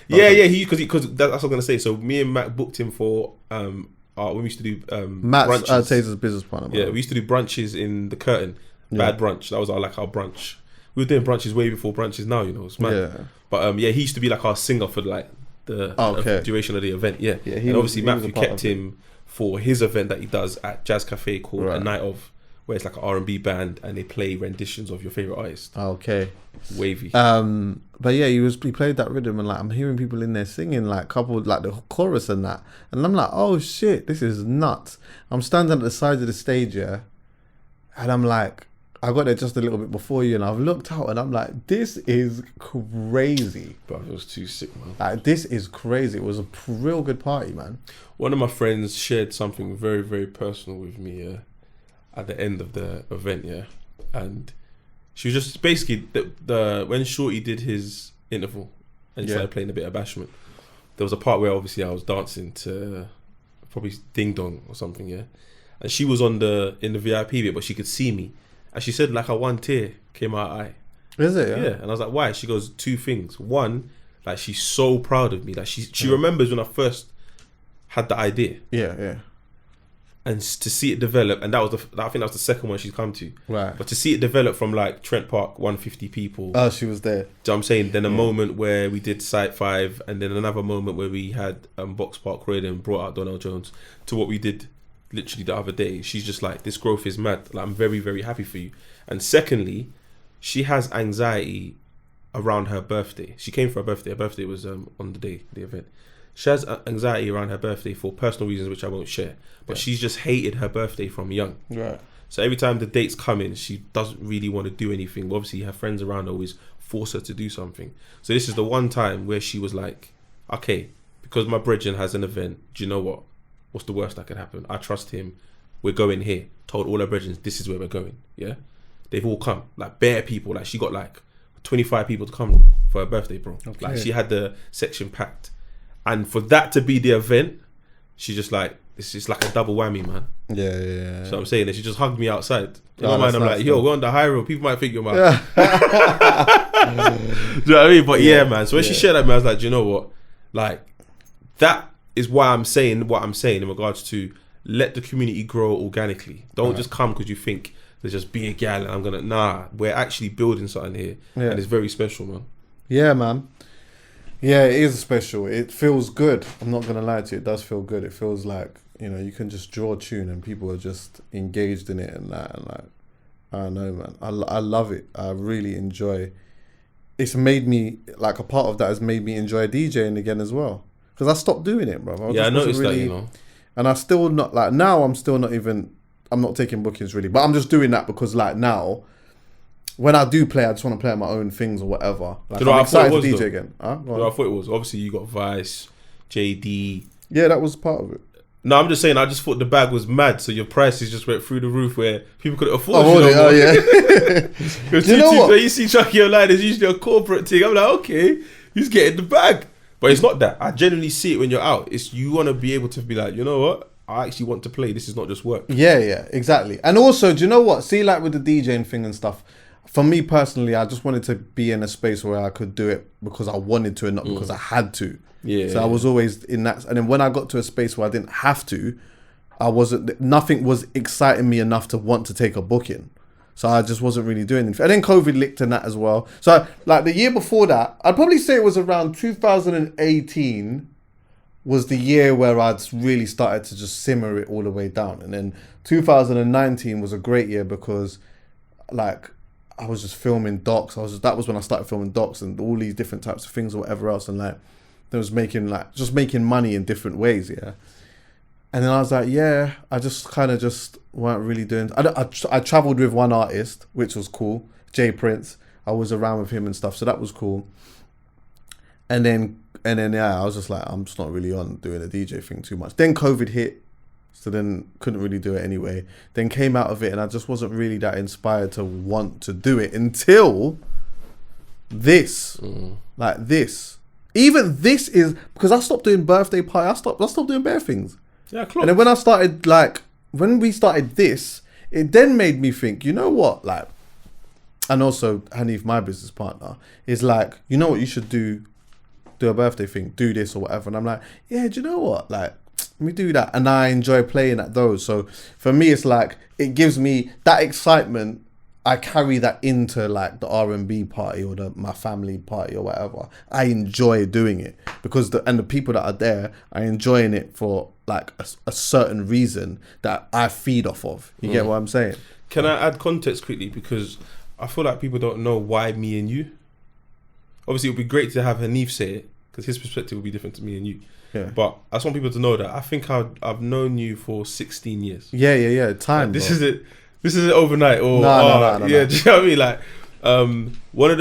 Because that's what I'm gonna say. So me and Matt booked him for when we used to do Matt's Tazer's business partner. Yeah, we used to do brunches in the Curtain. Bad brunch. That was our brunch we were doing brunches way before brunches now, you know, it's mad. Yeah. But he used to be like our singer for like the duration of the event, yeah. And obviously Matthew kept him for his event that he does at Jazz Cafe called A Night Of, where it's like an R&B band and they play renditions of your favorite artist. Okay. Wavy. But yeah, he played that rhythm, and like I'm hearing people in there singing like coupled like the chorus and that, and I'm like, oh shit, this is nuts. I'm standing at the side of the stage, yeah, and I'm like, I got there just a little bit before you, and I've looked out and I'm like, this is crazy. But it was too sick, man. Like, this is crazy. It was a real good party, man. One of my friends shared something very, very personal with me at the end of the event, yeah. And she was just basically, when Shorty did his interval and started playing a bit of bashment, there was a part where obviously I was dancing to probably Ding Dong or something, yeah. And she was in the VIP bit, but she could see me. And she said like a one tear came out her eye. Is it? Yeah. And I was like, why? She goes, two things. One, like she's so proud of me. Like she remembers when I first had the idea. Yeah. And to see it develop, and I think that was the second one she's come to. Right. But to see it develop from like Trent Park, 150 people. Oh, she was there. Do you know what I'm saying? Then a moment where we did Site 5, and then another moment where we had Box Park Road and brought out Donald Jones, to what we did literally the other day. She's just like, this growth is mad. Like, I'm very, very happy for you. And secondly, she has anxiety around her birthday. She came for her birthday. Her birthday was on the day of the event. She has anxiety around her birthday for personal reasons which I won't share. But she's just hated her birthday from young. Right. So every time the dates come in, she doesn't really want to do anything. But obviously, her friends around her always force her to do something. So this is the one time where she was like, okay, because my brethren has an event, do you know what? What's the worst that could happen? I trust him. We're going here. Told all her brethren, this is where we're going. Yeah? They've all come. Like, bare people. Like, she got like 25 people to come for her birthday, bro. Okay. Like, she had the section packed. And for that to be the event, she just like, it's just like a double whammy, man. Yeah. So I'm saying that she just hugged me outside. In my mind, I'm like, yo, we're on the high road. People might think you're my... Do you know what I mean? But yeah, man. So when she shared that, man, I was like, do you know what? Like, that is why I'm saying what I'm saying in regards to let the community grow organically. Don't just come because you think there's just be a gal and I'm going to... Nah, we're actually building something here. And it's very special, man. Yeah, man. Yeah, it is special. It feels good. I'm not going to lie to you. It does feel good. It feels like, you know, you can just draw a tune and people are just engaged in it and that. And like, I don't know, man. I love it. I really enjoy. It's made me, like, a part of that has made me enjoy DJing again as well. Because I stopped doing it, bro. I noticed that, you know. And I still not, like, now I'm still not even, I'm not taking bookings really. But I'm just doing that because, like, now, when I do play, I just want to play my own things or whatever. Like, I'm excited to DJ again. I thought it was. Obviously, you got Vice, JD. Yeah, that was part of it. No, I'm just saying, I just thought the bag was mad, so your prices just went through the roof where people couldn't afford it. Oh, yeah. You know what? When you see Chucky online, there's usually a corporate thing. I'm like, okay, he's getting the bag. But it's not that. I genuinely see it when you're out. It's you want to be able to be like, you know what? I actually want to play. This is not just work. Yeah, exactly. And also, do you know what? See, like with the DJing thing and stuff, for me personally, I just wanted to be in a space where I could do it because I wanted to and not because I had to. Yeah. So I was always in that. And then when I got to a space where I didn't have to, nothing was exciting me enough to want to take a booking. So I just wasn't really doing anything. And then COVID licked in that as well. So like the year before that, I'd probably say it was around 2018 was the year where I'd really started to just simmer it all the way down. And then 2019 was a great year because like I was just filming docs. That was when I started filming docs and all these different types of things or whatever else. And like, there was making money in different ways. Yeah. And then I was like, yeah, I just kind of just weren't really doing... I travelled with one artist, which was cool, Jay Prince. I was around with him and stuff, so that was cool. And then yeah, I was just like, I'm just not really on doing the DJ thing too much. Then COVID hit, so then couldn't really do it anyway. Then came out of it, and I just wasn't really that inspired to want to do it until this. Like this. Even this is... Because I stopped doing birthday party, I stopped doing bare things. Yeah, close. And then when we started this, it then made me think, you know what, like, and also Hanif, my business partner, is like, you know what, you should do a birthday thing, do this or whatever. And I'm like, yeah, do you know what, like, let me do that. And I enjoy playing at those. So for me, it's like, it gives me that excitement I carry that into like the R&B party or my family party or whatever. I enjoy doing it because the people that are there are enjoying it for like a certain reason that I feed off of. You get what I'm saying? Can I add context quickly? Because I feel like people don't know why me and you. Obviously, it would be great to have Hanif say it because his perspective would be different to me and you. Yeah. But I just want people to know that I think I've known you for 16 years. Yeah. Time. This isn't overnight or no. Do you know what I mean? Like, one of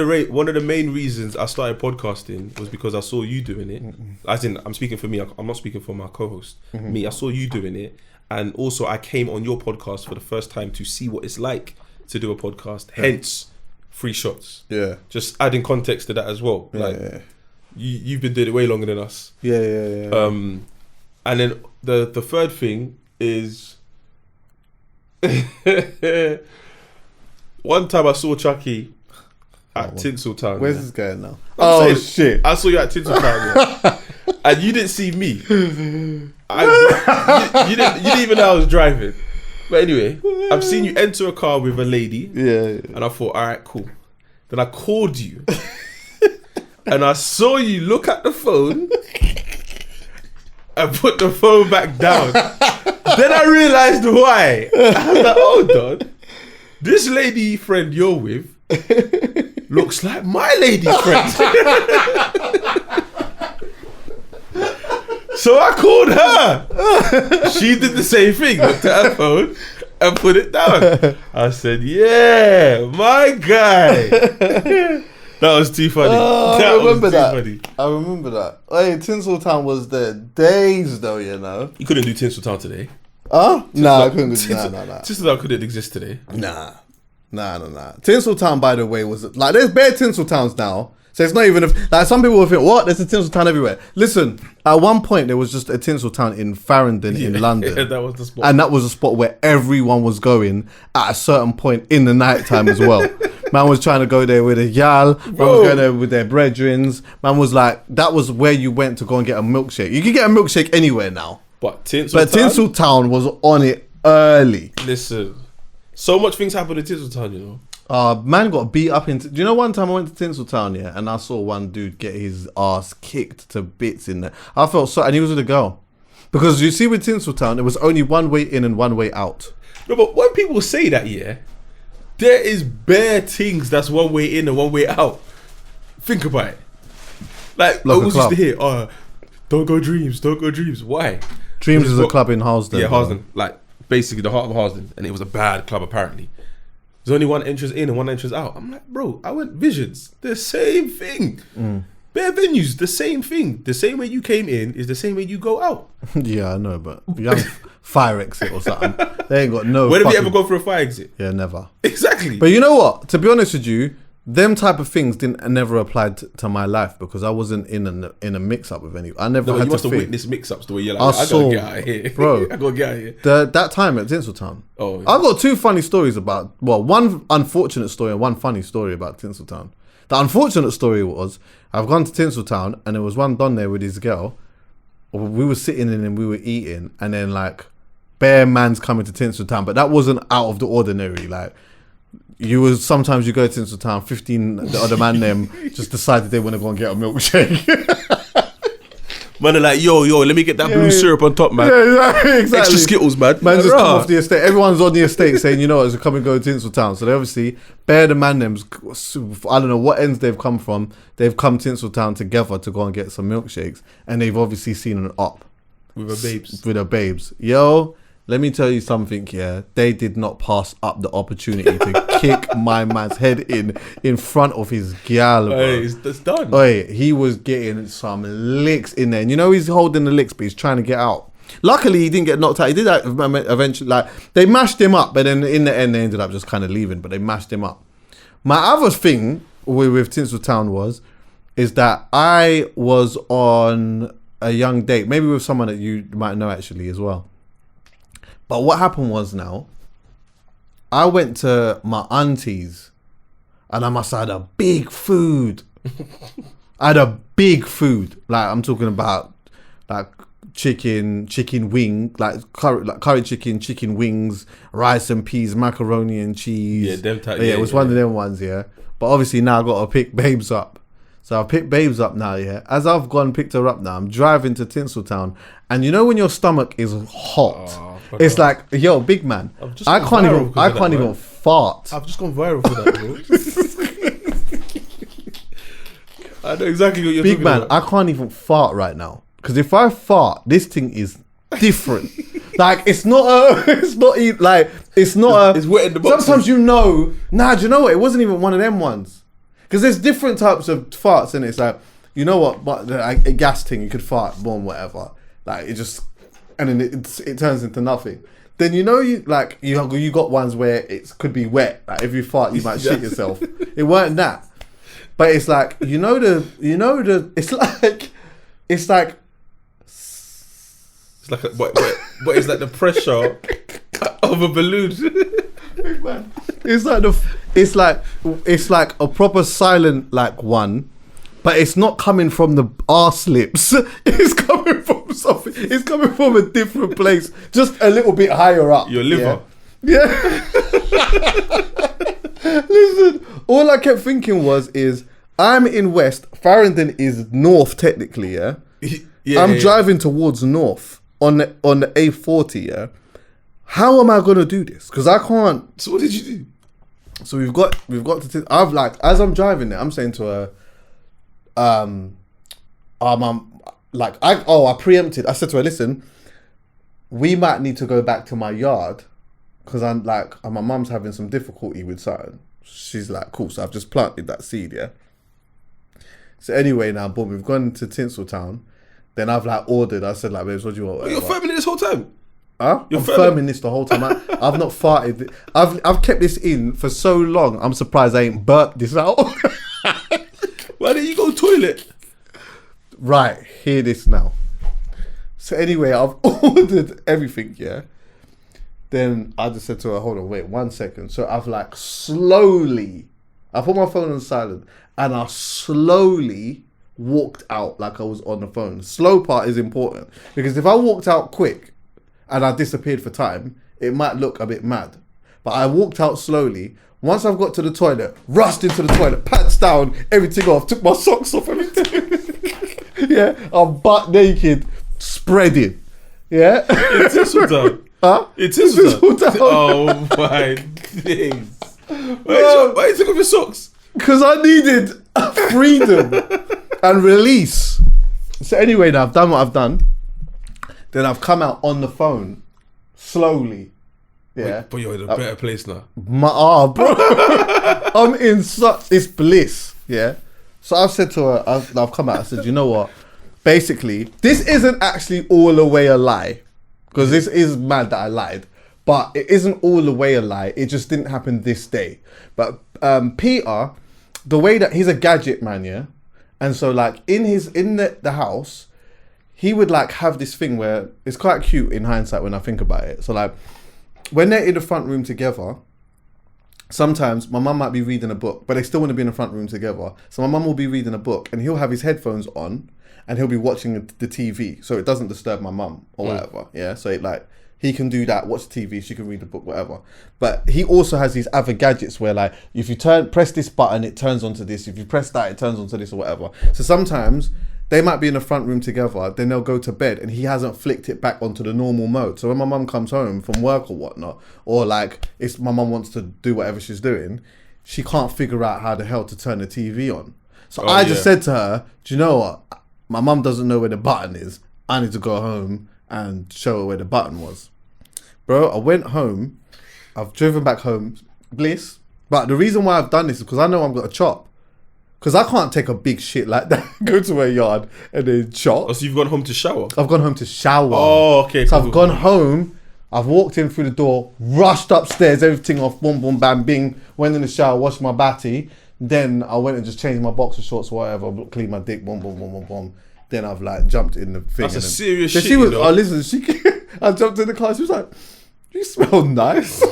the main reasons I started podcasting was because I saw you doing it. As in, I'm speaking for me. I'm not speaking for my co-host. Me, I saw you doing it, and also I came on your podcast for the first time to see what it's like to do a podcast. Hence, free shots. Yeah. Just adding context to that as well. Like, you've been doing it way longer than us. Yeah. And then the third thing is. One time I saw Chucky at Tinseltown. Where's this going now? Shit! I saw you at Tinseltown, and you didn't see me. You didn't even know I was driving. But anyway, I've seen you enter a car with a lady. Yeah. And I thought, all right, cool. Then I called you, and I saw you look at the phone and put the phone back down. Then I realised why. I was like, hold on. This lady friend you're with looks like my lady friend. So I called her. She did the same thing. Looked at her phone and put it down. I said, yeah, my guy. That was too funny. I remember that. Hey, Tinseltown was the days though, you know. You couldn't do Tinseltown today. Huh? Nah, I couldn't do nah. Tinseltown couldn't exist today. Nah. Tinseltown, by the way, was like there's bare Tinseltowns now. So it's not even like some people will think, what? There's a Tinseltown everywhere. Listen, at one point there was just a Tinseltown in Farringdon in London. Yeah, that was the spot. And that was a spot where everyone was going at a certain point in the night time as well. Man was trying to go there with a yal. Man was going there with their brethrens. Man was like, that was where you went to go and get a milkshake. You can get a milkshake anywhere now. But Tinseltown? Tinseltown was on it early. Listen, so much things happened in Tinseltown, you know. Man got beat up do you know one time I went to Tinseltown, yeah, and I saw one dude get his ass kicked to bits in there. I felt so, and he was with a girl. Because you see with Tinseltown, it was only one way in and one way out. No, but when people say that, yeah, there is bare things that's one way in and one way out. Think about it. Like I always used to hear, don't go Dreams. Why? Dreams is a club in Harlesden. Yeah, Harlesden. Like basically the heart of Harlesden, and it was a bad club apparently. There's only one entrance in and one entrance out. I'm like, bro, I went Visions. The same thing. Bare venues, the same thing. The same way you came in is the same way you go out. Yeah, I know, but you have fire exit or something. They ain't got no. When have you ever go through a fire exit? Yeah, never. Exactly. But you know what? To be honest with you, them type of things never applied to my life because I wasn't in a mix up with any. I never had you to must have witnessed mix ups the way you're like, I gotta get out of here, bro. I gotta get out of here. That time at Tinseltown. Oh, yeah. I got two funny stories about. Well, one unfortunate story and one funny story about Tinseltown. The unfortunate story was I've gone to Tinseltown and there was one don there with his girl. We were sitting in and we were eating, and then like bare man's coming to Tinseltown, but that wasn't out of the ordinary. Like. Sometimes you go to Tinseltown, 15 the other man them just decided they want to go and get a milkshake. Man are like, yo, let me get that blue syrup on top, man. Yeah, exactly. Extra Skittles, man. Man just come off the estate. Everyone's on the estate saying, you know, it's come and go to Tinseltown. So they obviously, bear the man them, I don't know what ends they've come from. They've come to Tinseltown together to go and get some milkshakes. And they've obviously seen an op. With her babes. Yo, let me tell you something, yeah. They did not pass up the opportunity to kick my man's head in front of his gal, bro. Hey, it's done. Hey, he was getting some licks in there. And you know he's holding the licks, but he's trying to get out. Luckily, he didn't get knocked out. He did that eventually. Like, they mashed him up, but then in the end, they ended up just kind of leaving, but they mashed him up. My other thing with Tinseltown is that I was on a young date, maybe with someone that you might know actually as well. But what happened was I went to my auntie's and I must have had a big food. I had a big food. Like I'm talking about like chicken wing, like curry chicken wings, rice and peas, macaroni and cheese. Yeah, them type. Yeah, it was one of them ones, yeah. But obviously now I got to pick babes up. So I picked babes up now, yeah. As I've gone picked her up now, I'm driving to Tinseltown, and you know when your stomach is hot, it's like, yo, big man, I can't even fart. I've just gone viral for that, bro. I know exactly what you're big talking man, about. I can't even fart right now because if I fart, this thing is different. Like it's not it's not wet in the boxes. Sometimes do you know what? It wasn't even one of them ones. Because there's different types of farts, and it's like, you know what, but a gas thing, you could fart, boom, whatever. Like it just, and then it turns into nothing. Then you got ones where it could be wet. Like if you fart, you might shit yourself. It weren't that, but it's like it's like it's like the pressure of a balloon. It's like a proper silent like one, but it's not coming from the arse lips. It's coming from something. It's coming from a different place, just a little bit higher up. Your liver. Yeah. Listen, all I kept thinking is I'm in West. Farringdon is north technically. Yeah. I'm driving towards north on the A40. Yeah. How am I gonna do this? Because I can't. So what did you do? So we've got to. I've like as I'm driving there, I'm saying to her, I preempted. I said to her, listen, we might need to go back to my yard because I'm like, my mum's having some difficulty with something. She's like, cool. So I've just planted that seed, yeah. So anyway, now boom, we've gone to Tinseltown. Then I've like ordered. I said like, babes, what do you want? You're filming this whole time. Huh? I'm firming this the whole time. I've not farted. I've kept this in for so long. I'm surprised I ain't burped this out. Why didn't you go toilet? Right, hear this now. So anyway, I've ordered everything, yeah. Then I just said to her, hold on, wait 1 second. So I've like slowly, I put my phone on silent and I slowly walked out like I was on the phone. Slow part is important because if I walked out quick and I disappeared for time, it might look a bit mad. But I walked out slowly. Once I've got to the toilet, rushed into the toilet, pants down, everything off, took my socks off, everything. Yeah, I'm butt naked, spreading. Yeah. It's Tinseltown. Huh? It's Tinseltown. Oh my days. Why you took off your socks? Because I needed freedom and release. So anyway, now I've done what I've done. Then I've come out on the phone, slowly. Yeah. Wait, but you're in a better place now. Bro. I'm in it's bliss. Yeah. So I've said to her, I've come out, I said, you know what? Basically, this isn't actually all the way a lie. Because this is mad that I lied. But it isn't all the way a lie. It just didn't happen this day. But Peter, the way that he's a gadget man, yeah? And so like in the house, he would like have this thing where it's quite cute in hindsight when I think about it. So like when they're in the front room together, sometimes my mum might be reading a book, but they still want to be in the front room together. So my mum will be reading a book and he'll have his headphones on and he'll be watching the TV so it doesn't disturb my mum or whatever. Yeah. So he can do that, watch the TV, she can read the book, whatever. But he also has these other gadgets where like, if you press this button, it turns onto this. If you press that, it turns onto this or whatever. So sometimes they might be in the front room together, then they'll go to bed and he hasn't flicked it back onto the normal mode. So when my mum comes home from work or whatnot, or like if my mum wants to do whatever she's doing, she can't figure out how the hell to turn the TV on. So I just said to her, do you know what? My mum doesn't know where the button is. I need to go home and show her where the button was. Bro, I went home. I've driven back home. Bliss. But the reason why I've done this is because I know I've got a chop. Because I can't take a big shit like that, go to a yard and then chop. Oh, so you've gone home to shower? I've gone home to shower. Oh, okay. So I've gone home, I've walked in through the door, rushed upstairs, everything off, boom, boom, bam, bing, went in the shower, washed my batty. Then I went and just changed my boxer shorts, whatever, cleaned my dick, boom, boom, boom, boom, boom. Then I've like jumped in the thing. That's a serious shit, she was, you know? oh, listen, I jumped in the car, she was like, you smell nice.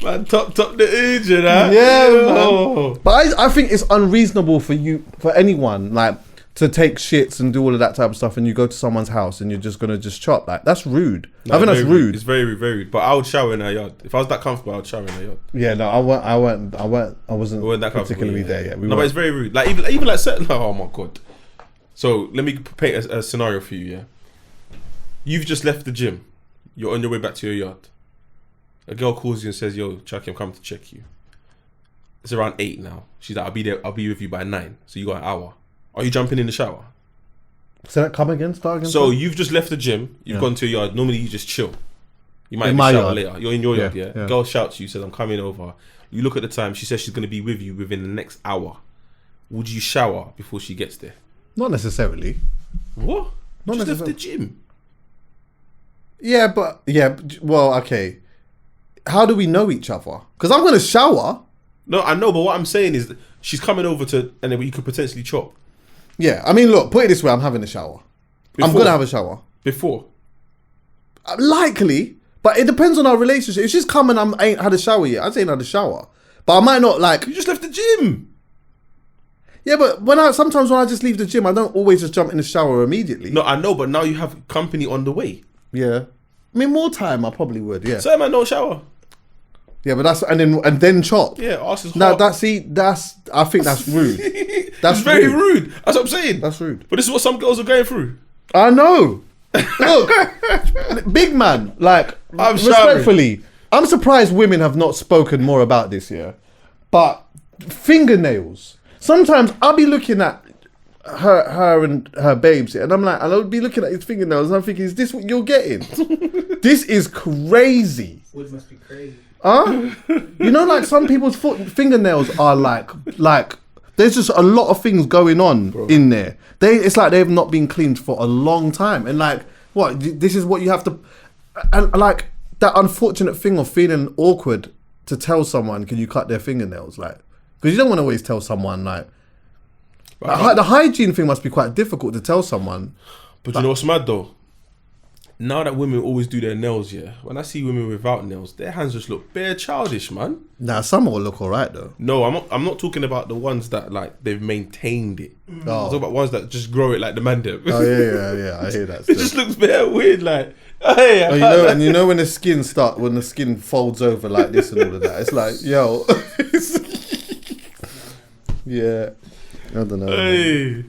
Man, top the age, you know? Yeah, man. But I think it's unreasonable for anyone, like, to take shits and do all of that type of stuff, and you go to someone's house and you're just gonna just chop. Like, that's rude. No, I think that's rude. It's very, very rude. But I would shower in her yard. If I was that comfortable, I would shower in her yard. Yeah, no, I wasn't We weren't that particularly comfortable, there yet. No, but it's very rude. Like even like certain. Oh my god. So let me paint a scenario for you. Yeah. You've just left the gym. You're on your way back to your yard. A girl calls you and says, "Yo, Chucky, I'm coming to check you." It's around 8 now. She's like, "I'll be there. I'll be with you by 9." So you got an hour. Are you jumping in the shower? So that come again, start again. So you've just left the gym. You've gone to your yard. Normally you just chill. You might shower yard. later. You're in your yard. Yeah. Yeah. Girl shouts you, says, "I'm coming over." You look at the time. She says she's going to be with you within the next hour. Would you shower before she gets there? Not necessarily. What? Not Just left necessarily. the gym. Well, okay. How do we know each other? Because I'm gonna shower. No, I know, but what I'm saying is that she's coming over to, and then you could potentially chop. Yeah, I mean, look, put it this way: I'm having a shower. I'm Before. gonna have a shower. Before. Likely, but it depends on our relationship. If she's coming, I ain't had a shower yet. I ain't had a shower, but I might not like. You just left the gym. Yeah, but sometimes when I just leave the gym, I don't always just jump in the shower immediately. No, I know, but now you have company on the way. Yeah, I mean, more time, I probably would. Yeah, So man, no shower. yeah, but that's and then chop. Yeah, ass is No, hot. I think that's rude. That's it's very rude. That's what I'm saying. That's rude. But this is what some girls are going through. I know. Look, big man, like, I'm respectfully, I'm surprised women have not spoken more about this here. But fingernails. Sometimes I'll be looking at her and her babes, and I'm like, I'll be looking at his fingernails, and I'm thinking, is this what you're getting? This is crazy. Wood must be crazy. Huh? You know, like some people's fingernails are like there's just a lot of things going on in there. It's like they've not been cleaned for a long time, and like, what? This is what you have to, and like that unfortunate thing of feeling awkward to tell someone, can you cut their fingernails? Like, because you don't want to always tell someone like. The hygiene thing must be quite difficult to tell someone. But you know what's mad though? Now that women always do their nails, yeah. When I see women without nails, their hands just look bare childish, man. Nah, some will look alright though. No, I'm not talking about the ones that like they've maintained it. I'm Oh. talking about ones that just grow it like the man did. Oh yeah. I hear that. It Still. just looks bare weird, like. Hey, Oh, you know when the skin folds over like this and all of that. It's like, yo. Yeah. I don't know. Hey.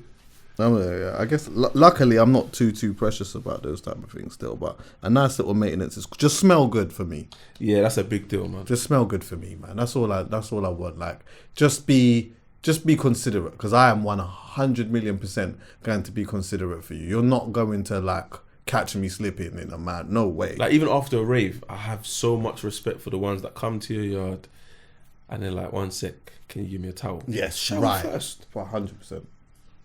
I guess luckily I'm not too precious about those type of things still, but a nice little maintenance is just smell good for me. Yeah, that's a big deal, man. Just smell good for me, man. That's all I want. Like, just be considerate, because I am 100,000,000% going to be considerate for you. You're not going to like catch me slipping in a man. No way. Like even after a rave, I have so much respect for the ones that come to your yard and they're like, "1 sec, can you give me a towel?" Yes, shower right. first. 100%.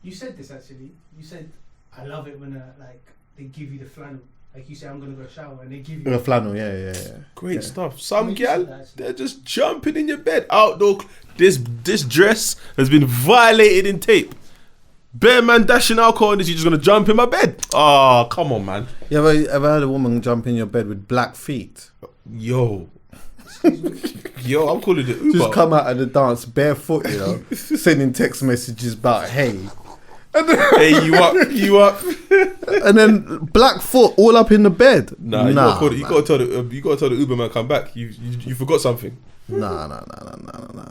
You said this actually. You said, I love it when like they give you the flannel. Like you say, I'm gonna go shower, and they give you A flannel, yeah. Great stuff. Some I mean, you said gal, that, actually. they're just jumping in your bed. Outdoor. This dress has been violated in tape. Bare man dashing alcohol in this. You're just gonna jump in my bed. Oh, come on, man. You ever had a woman jump in your bed with black feet? Yo, I'm calling it Uber. Just come out of the dance barefoot, you know, sending text messages about hey. Hey, you up? And then black foot all up in the bed. Nah, you gotta tell the Uber man come back. You forgot something. Nah.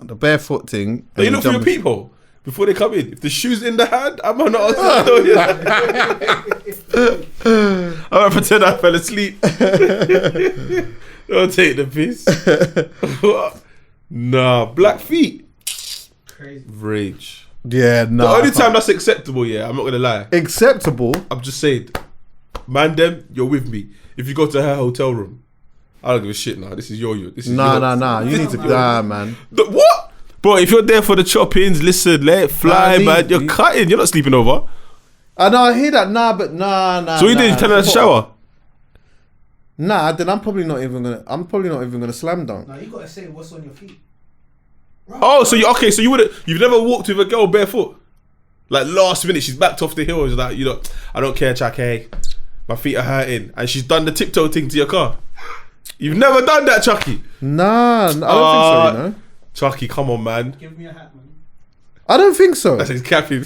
The barefoot thing. No, you look for your peephole before they come in. If the shoe's in the hand, I might not answer the door. I might pretend I fell asleep. Don't take the piss. Nah, black feet. crazy. Rage. Yeah, no. The only time that's acceptable, yeah, I'm not gonna lie. acceptable. I'm just saying, man, them, you're with me. If you go to her hotel room, I don't give a shit now. This is your. This is Nah. You need to man. What? Bro, if you're there for the choppings, listen, let it fly, man. You're cutting. You're not sleeping over. I know. I hear that. Nah. So what you did? You tell her to shower? Nah. Then I'm probably not even gonna slam dunk. Now you gotta say what's on your feet. Oh, so you've never walked with a girl barefoot? Like last minute, she's backed off the hill. It's like, I don't care, Chuck. Hey, my feet are hurting, and she's done the tiptoe thing to your car. You've never done that, Chucky. Nah, I don't think so. You know. Chucky, come on, man. Give me a hat, man. I don't think so. That's his capping.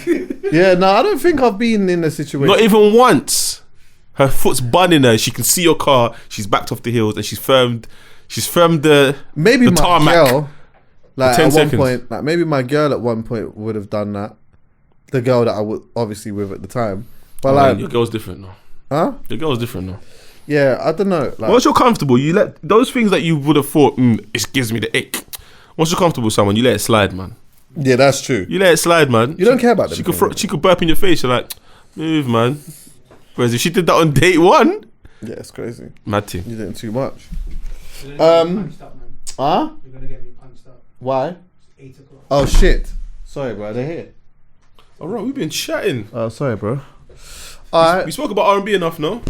Yeah, no, I don't think I've been in a situation. Not even once. Her foot's bunning her. She can see your car. She's backed off the hills and she's firmed the maybe the my tarmac girl, like for 10 at seconds. one point, like maybe my girl at one point would have done that. The girl that I was obviously with at the time, but like, your girl's different now. huh? Your girl's different now. Yeah, I don't know. Like, Once you're comfortable, you let those things that you would have thought, it gives me the ick. Once you're comfortable with someone, you let it slide, man. yeah, that's true. You let it slide, man. You don't care about them She could things. she could burp in your face. You're like, move, man. Whereas if she did that on date one, Yeah, it's crazy. mad thing. You're doing too much. You're gonna get me punched up, man. Huh? You're gonna get me punched up. Why? It's 8 o'clock. Oh shit! Sorry, bro. They're here. All right, we've been chatting. Oh, sorry, bro. All right. We spoke about R&B enough, no?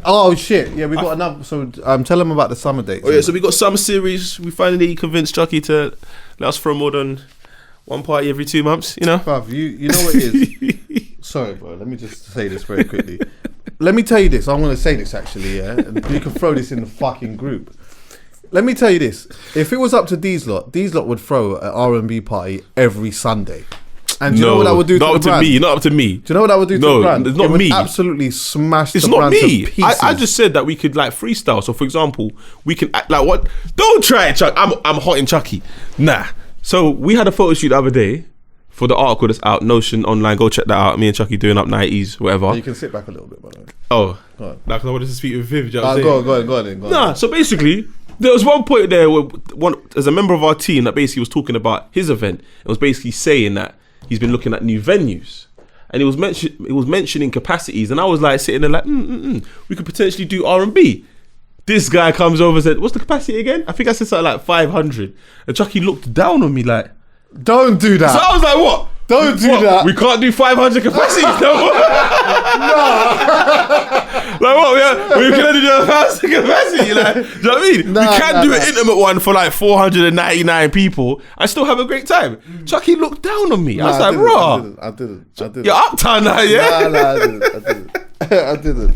Oh shit! Yeah, we got another. So tell them about the summer dates. Oh yeah, so we got summer series. We finally convinced Chucky to let us throw more than one party every 2 months. You know. Bruv, you know what it is. Sorry, bro. Let me just say this very quickly. Let me tell you this. I'm going to say this actually, yeah? And you can throw this in the fucking group. Let me tell you this. If it was up to these lot would throw an R&B party every Sunday. And do you know what that would do to not the up to brand? me. Not up to me. Do you know what that would do to No, the brand? it's not It would me. absolutely smash It's the not brand me. to pieces. I just said that we could like freestyle. So for example, we can act like what? Don't try it, Chuck. I'm hot in Chucky. Nah. So we had a photo shoot the other day for the article that's out, Notion online. Go check that out. Me and Chucky doing up 90s, whatever. You can sit back a little bit, by the way. Oh, Go on. like I wanted to speak with Viv. Do you know what I'm saying? Go on. Nah, so basically, there was one point there where as a member of our team that basically was talking about his event and was basically saying that he's been looking at new venues. And it was mentioning capacities, and I was like sitting there like, we could potentially do R&B. This guy comes over and said, what's the capacity again? I think I said something like 500. And Chucky looked down on me like, Don't do that. so I was like, what? Don't do What? that. We can't do 500 capacity. No. Like what? We can only do 1,000 capacity. Like, do you know what I mean? Nah, we can nah, do nah. an intimate one for like 499 people and still have a great time. Chucky looked down on me. I was like, raw. I didn't. You're uptown now, yeah? Nah, I didn't. I didn't.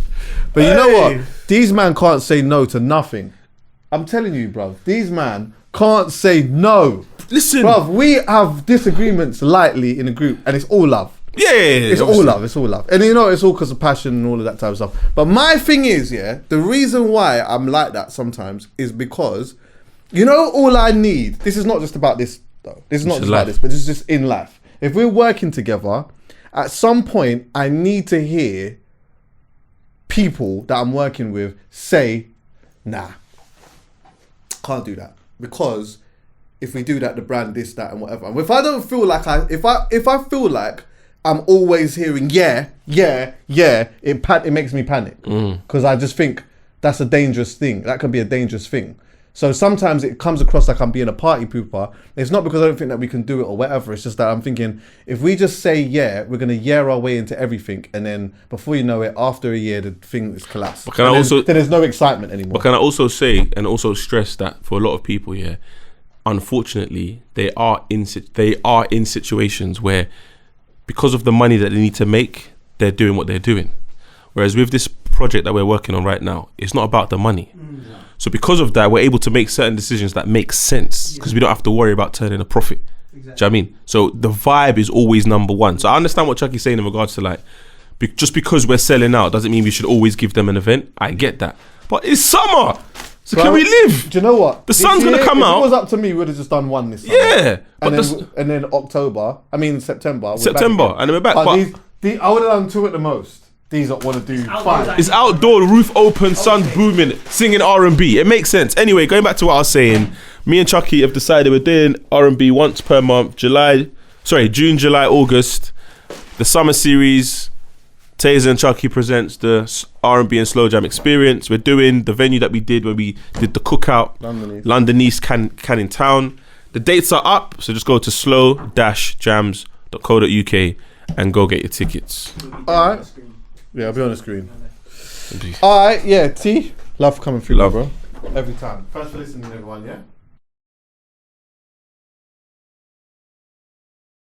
But you know what? These man can't say no to nothing. I'm telling you, bruv. These man can't say no. Listen. Bruv, we have disagreements lightly in a group and it's all love. Yeah. It's obviously. all love. And you know, it's all because of passion and all of that type of stuff. But my thing is, yeah, the reason why I'm like that sometimes is because, you know, all I need, this is not just about this, though. This is not It's just life. about this, but this is just in life. If we're working together, at some point, I need to hear people that I'm working with say, nah, can't do that. Because if we do that, the brand, this, that, and whatever. And if I don't feel like if I feel like I'm always hearing it makes me panic because I just think that's a dangerous thing. That can be a dangerous thing. So sometimes it comes across like I'm being a party pooper. It's not because I don't think that we can do it or whatever. It's just that I'm thinking if we just say we're gonna our way into everything, and then before you know it, after a year, the thing is collapsed. But can And I then- also- then there's no excitement anymore. But can I also say and also stress that for a lot of people, yeah, unfortunately, they are in situations where because of the money that they need to make, they're doing what they're doing. Whereas with this project that we're working on right now, it's not about the money. So because of that, we're able to make certain decisions that make sense because we don't have to worry about turning a profit. Exactly. Do you know what I mean? So the vibe is always number one. So I understand what Chucky's saying in regards to like, just because we're selling out doesn't mean we should always give them an event. I get that. But it's summer. So can we live? Do you know what? The sun's gonna come out. If it was up to me, we would have just done one this summer. Yeah. But And then September. September, and then we're back. But I would have done 2 at the most. These I want to do 5. it's outdoor, roof open, sun's booming, singing R&B. It makes sense. Anyway, going back to what I was saying, me and Chucky have decided we're doing R&B once per month. June, July, August. The summer series, Tazer and Chucky presents the R&B and slow jam experience. We're doing the venue that we did when we did the cookout, London East, Canning Town. The dates are up, so just go to slow-jams.co.uk and go get your tickets. All right. Yeah, I'll be on the screen. All right, yeah, T. Love coming through, Love. bro. Every time. Thanks for listening, everyone, yeah?